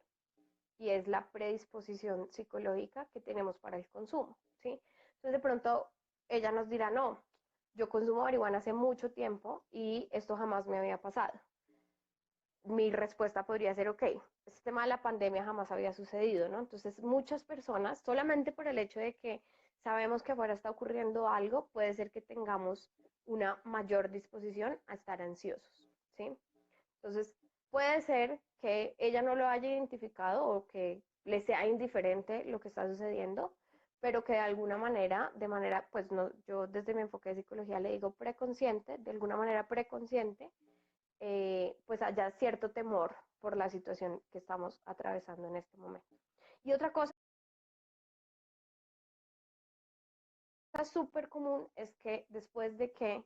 y es la predisposición psicológica que tenemos para el consumo, ¿sí? Entonces de pronto ella nos dirá, no, yo consumo marihuana hace mucho tiempo y esto jamás me había pasado. Mi respuesta podría ser, ok, este tema de la pandemia jamás había sucedido, ¿no? Entonces muchas personas, solamente por el hecho de que sabemos que afuera está ocurriendo algo, puede ser que tengamos una mayor disposición a estar ansiosos, ¿sí? Entonces, puede ser que ella no lo haya identificado o que le sea indiferente lo que está sucediendo, pero que de alguna manera, pues no, yo desde mi enfoque de psicología le digo preconsciente, de alguna manera preconsciente, pues haya cierto temor por la situación que estamos atravesando en este momento. Y otra cosa súper común es que después de que,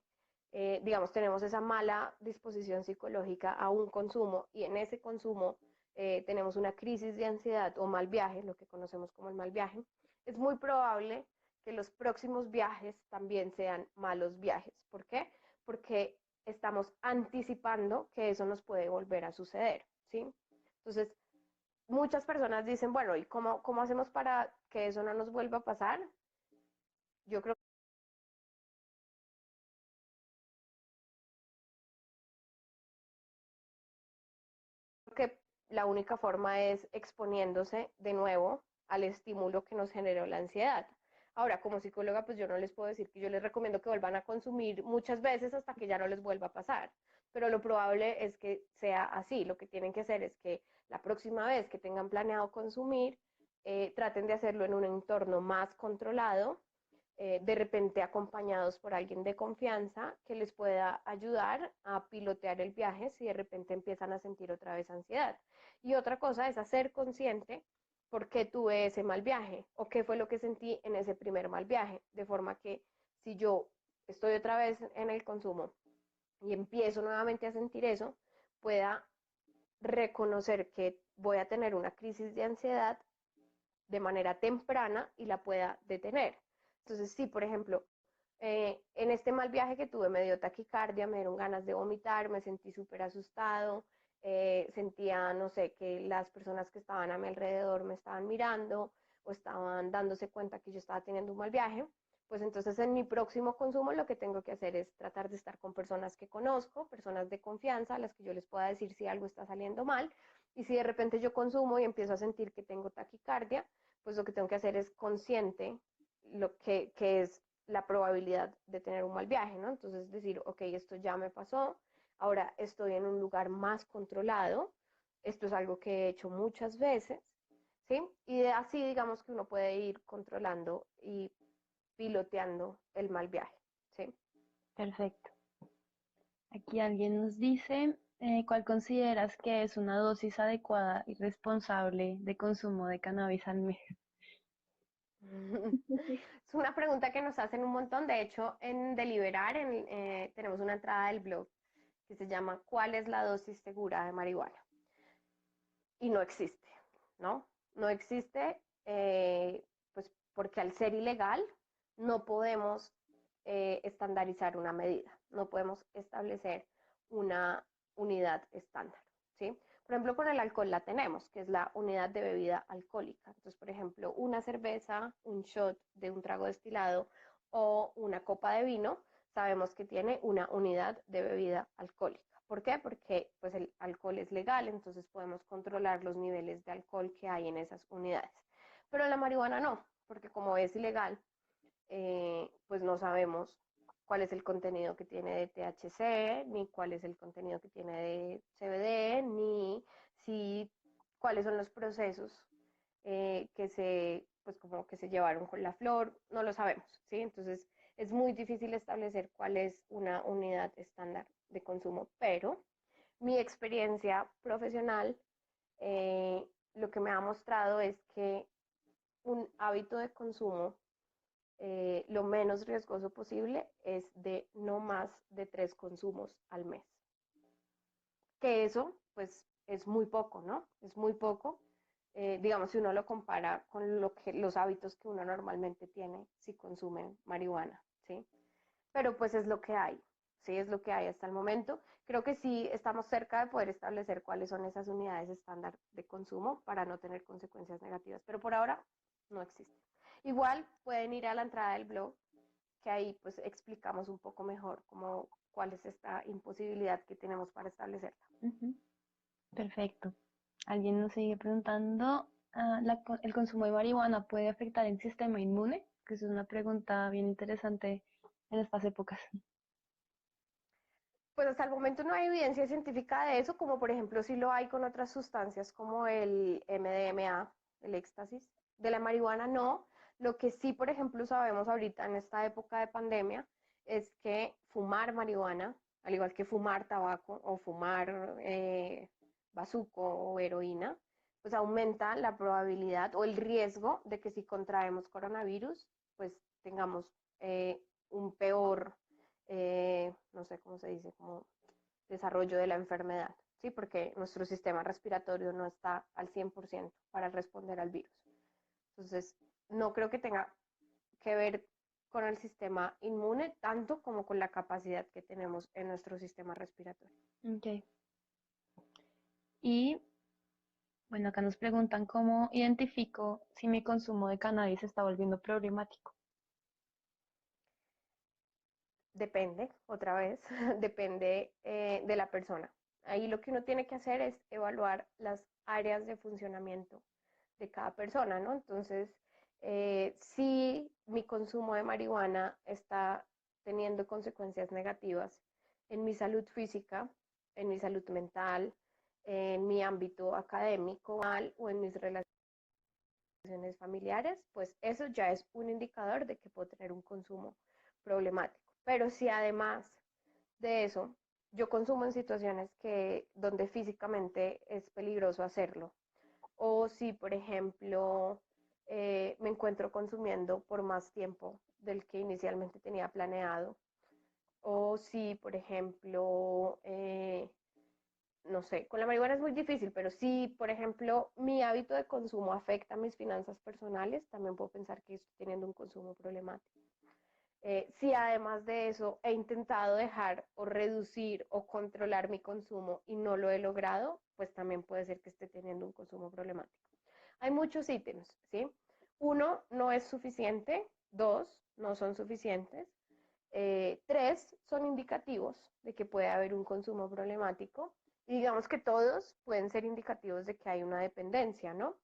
digamos, tenemos esa mala disposición psicológica a un consumo y en ese consumo tenemos una crisis de ansiedad o mal viaje, lo que conocemos como el mal viaje, es muy probable que los próximos viajes también sean malos viajes. ¿Por qué? Porque estamos anticipando que eso nos puede volver a suceder, ¿sí? Entonces, muchas personas dicen, bueno, ¿y cómo hacemos para que eso no nos vuelva a pasar? Yo creo que la única forma es exponiéndose de nuevo al estímulo que nos generó la ansiedad. Ahora, como psicóloga, pues yo no les puedo decir que yo les recomiendo que vuelvan a consumir muchas veces hasta que ya no les vuelva a pasar, pero lo probable es que sea así. Lo que tienen que hacer es que la próxima vez que tengan planeado consumir, traten de hacerlo en un entorno más controlado, de repente acompañados por alguien de confianza que les pueda ayudar a pilotear el viaje si de repente empiezan a sentir otra vez ansiedad. Y otra cosa es hacer consciente por qué tuve ese mal viaje o qué fue lo que sentí en ese primer mal viaje, de forma que si yo estoy otra vez en el consumo y empiezo nuevamente a sentir eso, pueda reconocer que voy a tener una crisis de ansiedad de manera temprana y la pueda detener. Entonces, si por ejemplo, en este mal viaje que tuve me dio taquicardia, me dieron ganas de vomitar, me sentí súper asustado, sentía, no sé, que las personas que estaban a mi alrededor me estaban mirando o estaban dándose cuenta que yo estaba teniendo un mal viaje, pues entonces en mi próximo consumo lo que tengo que hacer es tratar de estar con personas que conozco, personas de confianza, a las que yo les pueda decir si algo está saliendo mal. Y si de repente yo consumo y empiezo a sentir que tengo taquicardia, pues lo que tengo que hacer es consciente lo que es la probabilidad de tener un mal viaje, ¿no? Entonces decir, ok, esto ya me pasó, ahora estoy en un lugar más controlado, esto es algo que he hecho muchas veces, ¿sí? Y así digamos que uno puede ir controlando y piloteando el mal viaje, ¿sí? Perfecto. Aquí alguien nos dice, ¿cuál consideras que es una dosis adecuada y responsable de consumo de cannabis al mes? Es una pregunta que nos hacen un montón. De hecho, en Deliberar tenemos una entrada del blog que se llama ¿Cuál es la dosis segura de marihuana? Y no existe, ¿no? No existe, pues porque al ser ilegal no podemos estandarizar una medida, no podemos establecer una unidad estándar, ¿sí? Por ejemplo, con el alcohol la tenemos, que es la unidad de bebida alcohólica. Entonces, por ejemplo, una cerveza, un shot de un trago destilado o una copa de vino, sabemos que tiene una unidad de bebida alcohólica. ¿Por qué? Porque pues, el alcohol es legal, entonces podemos controlar los niveles de alcohol que hay en esas unidades. Pero la marihuana no, porque como es ilegal, pues no sabemos cuál es el contenido que tiene de THC, ni cuál es el contenido que tiene de CBD, ni si cuáles son los procesos pues como que se llevaron con la flor, no lo sabemos, ¿sí? Entonces es muy difícil establecer cuál es una unidad estándar de consumo, pero mi experiencia profesional lo que me ha mostrado es que un hábito de consumo lo menos riesgoso posible es de no más de 3 consumos al mes. que eso pues es muy poco, ¿no? Es muy poco, digamos, si uno lo compara con los hábitos que uno normalmente tiene si consume marihuana, ¿sí? Pero pues es lo que hay, ¿sí? Es lo que hay hasta el momento. Creo que sí estamos cerca de poder establecer cuáles son esas unidades estándar de consumo para no tener consecuencias negativas, pero por ahora no existe. Igual pueden ir a la entrada del blog, que ahí pues explicamos un poco mejor cómo, cuál es esta imposibilidad que tenemos para establecerla. Ujú. Perfecto. Alguien nos sigue preguntando, ¿el consumo de marihuana puede afectar el sistema inmune? Que es una pregunta bien interesante en estas épocas. Pues hasta el momento no hay evidencia científica de eso, como por ejemplo si lo hay con otras sustancias como el MDMA, el éxtasis. De la marihuana no. Lo que sí, por ejemplo, sabemos ahorita en esta época de pandemia es que fumar marihuana, al igual que fumar tabaco o fumar bazuco o heroína, pues aumenta la probabilidad o el riesgo de que si contraemos coronavirus, pues tengamos un peor, no sé cómo se dice, como desarrollo de la enfermedad, ¿sí? Porque nuestro sistema respiratorio no está al 100% para responder al virus. Entonces, no creo que tenga que ver con el sistema inmune tanto como con la capacidad que tenemos en nuestro sistema respiratorio. Ok. Y bueno, acá nos preguntan cómo identifico si mi consumo de cannabis se está volviendo problemático. Depende, otra vez, depende de la persona. Ahí lo que uno tiene que hacer es evaluar las áreas de funcionamiento de cada persona, ¿no? Entonces, si mi consumo de marihuana está teniendo consecuencias negativas en mi salud física, en mi salud mental, en mi ámbito académico o en mis relaciones familiares, pues eso ya es un indicador de que puedo tener un consumo problemático. Pero si además de eso yo consumo en situaciones donde físicamente es peligroso hacerlo, o si, por ejemplo, me encuentro consumiendo por más tiempo del que inicialmente tenía planeado, o si, por ejemplo, no sé, con la marihuana es muy difícil, pero si, por ejemplo, mi hábito de consumo afecta mis finanzas personales, también puedo pensar que estoy teniendo un consumo problemático. Si además de eso he intentado dejar o reducir o controlar mi consumo y no lo he logrado, pues también puede ser que esté teniendo un consumo problemático. Hay muchos ítems, ¿sí? Uno, no es suficiente. Dos, no son suficientes. Tres, son indicativos de que puede haber un consumo problemático. Y digamos que todos pueden ser indicativos de que hay una dependencia, ¿no?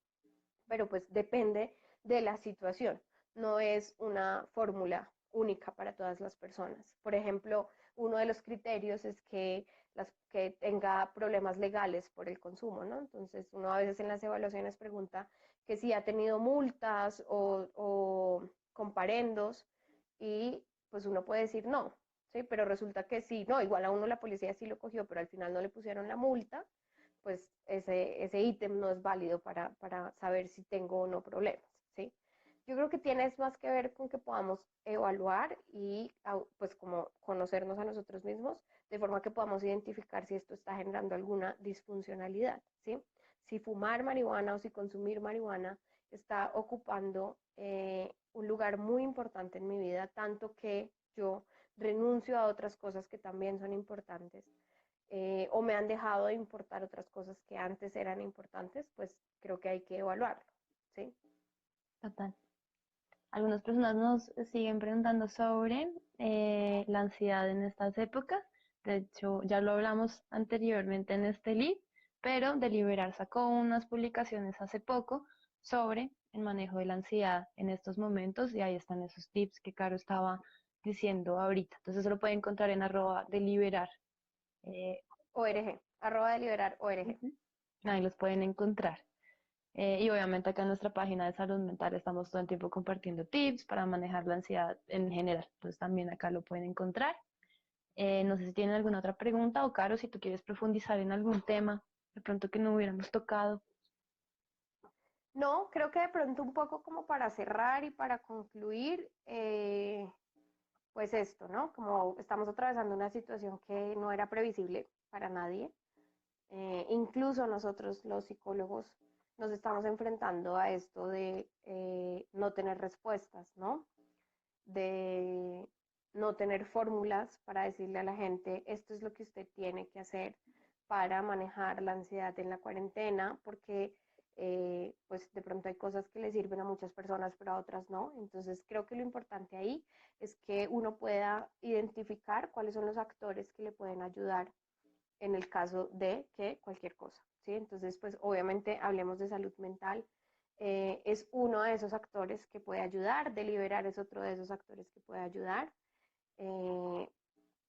Pero pues depende de la situación. No es una fórmula única para todas las personas. Por ejemplo, uno de los criterios es que tenga problemas legales por el consumo, ¿no? Entonces, uno a veces en las evaluaciones pregunta que si ha tenido multas o comparendos y pues uno puede decir no, ¿sí? Pero resulta que sí, no, igual a uno la policía sí lo cogió, pero al final no le pusieron la multa, pues ese ítem no es válido para saber si tengo o no problemas, ¿sí? Yo creo que tiene más que ver con que podamos evaluar y pues como conocernos a nosotros mismos, de forma que podamos identificar si esto está generando alguna disfuncionalidad, ¿sí? Si fumar marihuana o si consumir marihuana está ocupando un lugar muy importante en mi vida, tanto que yo renuncio a otras cosas que también son importantes, o me han dejado de importar otras cosas que antes eran importantes, pues creo que hay que evaluarlo, ¿sí? Total. Algunas personas nos siguen preguntando sobre la ansiedad en estas épocas. De hecho, ya lo hablamos anteriormente en este lead, pero Deliberar sacó unas publicaciones hace poco sobre el manejo de la ansiedad en estos momentos y ahí están esos tips que Caro estaba diciendo ahorita. Entonces se lo pueden encontrar en @deliberar. eh, ORG, @deliberar ORG. Ujú. Ahí los pueden encontrar. Y obviamente acá en nuestra página de salud mental estamos todo el tiempo compartiendo tips para manejar la ansiedad en general. Entonces también acá lo pueden encontrar. No sé si tienen alguna otra pregunta o Caro, si tú quieres profundizar en algún tema, de pronto que no hubiéramos tocado. No, creo que de pronto un poco como para cerrar y para concluir, pues esto, ¿no? Como estamos atravesando una situación que no era previsible para nadie, Incluso nosotros los psicólogos nos estamos enfrentando a esto de no tener respuestas, ¿no? De no tener fórmulas para decirle a la gente, esto es lo que usted tiene que hacer para manejar la ansiedad en la cuarentena, porque pues de pronto hay cosas que le sirven a muchas personas, pero a otras no. Entonces creo que lo importante ahí es que uno pueda identificar cuáles son los actores que le pueden ayudar en el caso de que cualquier cosa, ¿sí? Entonces, pues obviamente hablemos de salud mental. Es uno de esos actores que puede ayudar, deliberar es otro de esos actores que puede ayudar. Eh,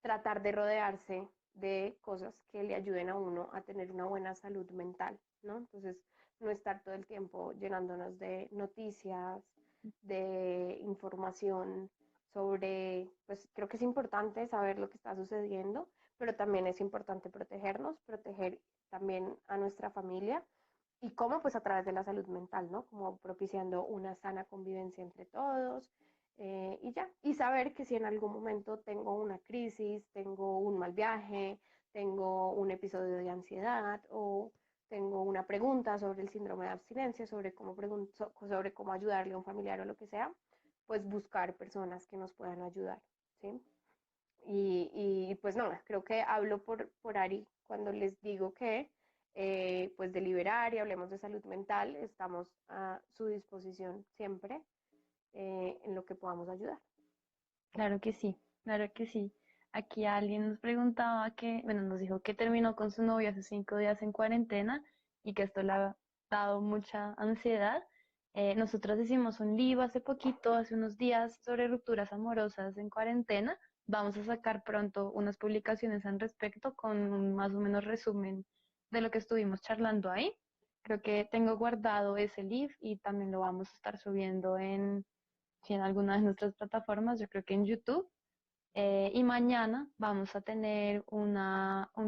Tratar de rodearse de cosas que le ayuden a uno a tener una buena salud mental, ¿no? Entonces, no estar todo el tiempo llenándonos de noticias, de información sobre, pues creo que es importante saber lo que está sucediendo, pero también es importante protegernos, proteger también a nuestra familia y cómo, pues a través de la salud mental, ¿no? Como propiciando una sana convivencia entre todos, y ya. Y saber que si en algún momento tengo una crisis, tengo un mal viaje, tengo un episodio de ansiedad o tengo una pregunta sobre el síndrome de abstinencia, sobre cómo ayudarle a un familiar o lo que sea, pues buscar personas que nos puedan ayudar, ¿sí? Pues no, creo que hablo por Ari cuando les digo que pues de liberar y hablemos de salud mental, estamos a su disposición siempre en lo que podamos ayudar. Claro que sí, claro que sí. Aquí alguien nos preguntaba que, bueno, nos dijo que terminó con su novio hace 5 días en cuarentena y que esto le ha dado mucha ansiedad. Nosotros hicimos un libro hace poquito, hace unos días, sobre rupturas amorosas en cuarentena. Vamos a sacar pronto unas publicaciones al respecto con un más o menos resumen de lo que estuvimos charlando ahí. Creo que tengo guardado ese libro y también lo vamos a estar subiendo sí, en alguna de nuestras plataformas, yo creo que en YouTube. Y mañana vamos a tener un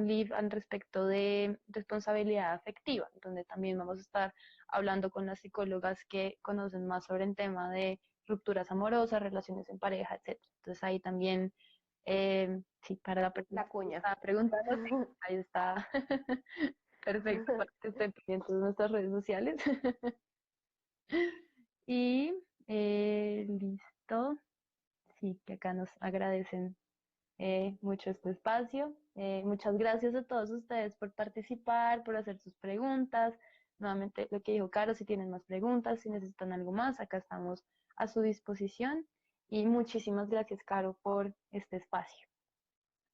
live al respecto de responsabilidad afectiva, donde también vamos a estar hablando con las psicólogas que conocen más sobre el tema de rupturas amorosas, relaciones en pareja, etcétera. Entonces ahí también, sí, para la persona La que cuña. está preguntando, sí, ahí está. Perfecto, para que estén pendientes de nuestras redes sociales. Y listo. Sí, que acá nos agradecen mucho este espacio. Muchas gracias a todos ustedes por participar, por hacer sus preguntas. Nuevamente, lo que dijo Caro, si tienen más preguntas, si necesitan algo más, acá estamos a su disposición. Y muchísimas gracias, Caro, por este espacio.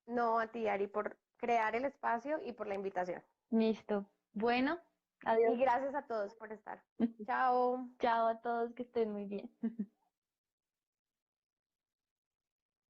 No, a ti, Ari, por crear el espacio y por la invitación. Listo. Bueno, adiós. Y gracias a todos por estar. Chao. Chao a todos, que estén muy bien.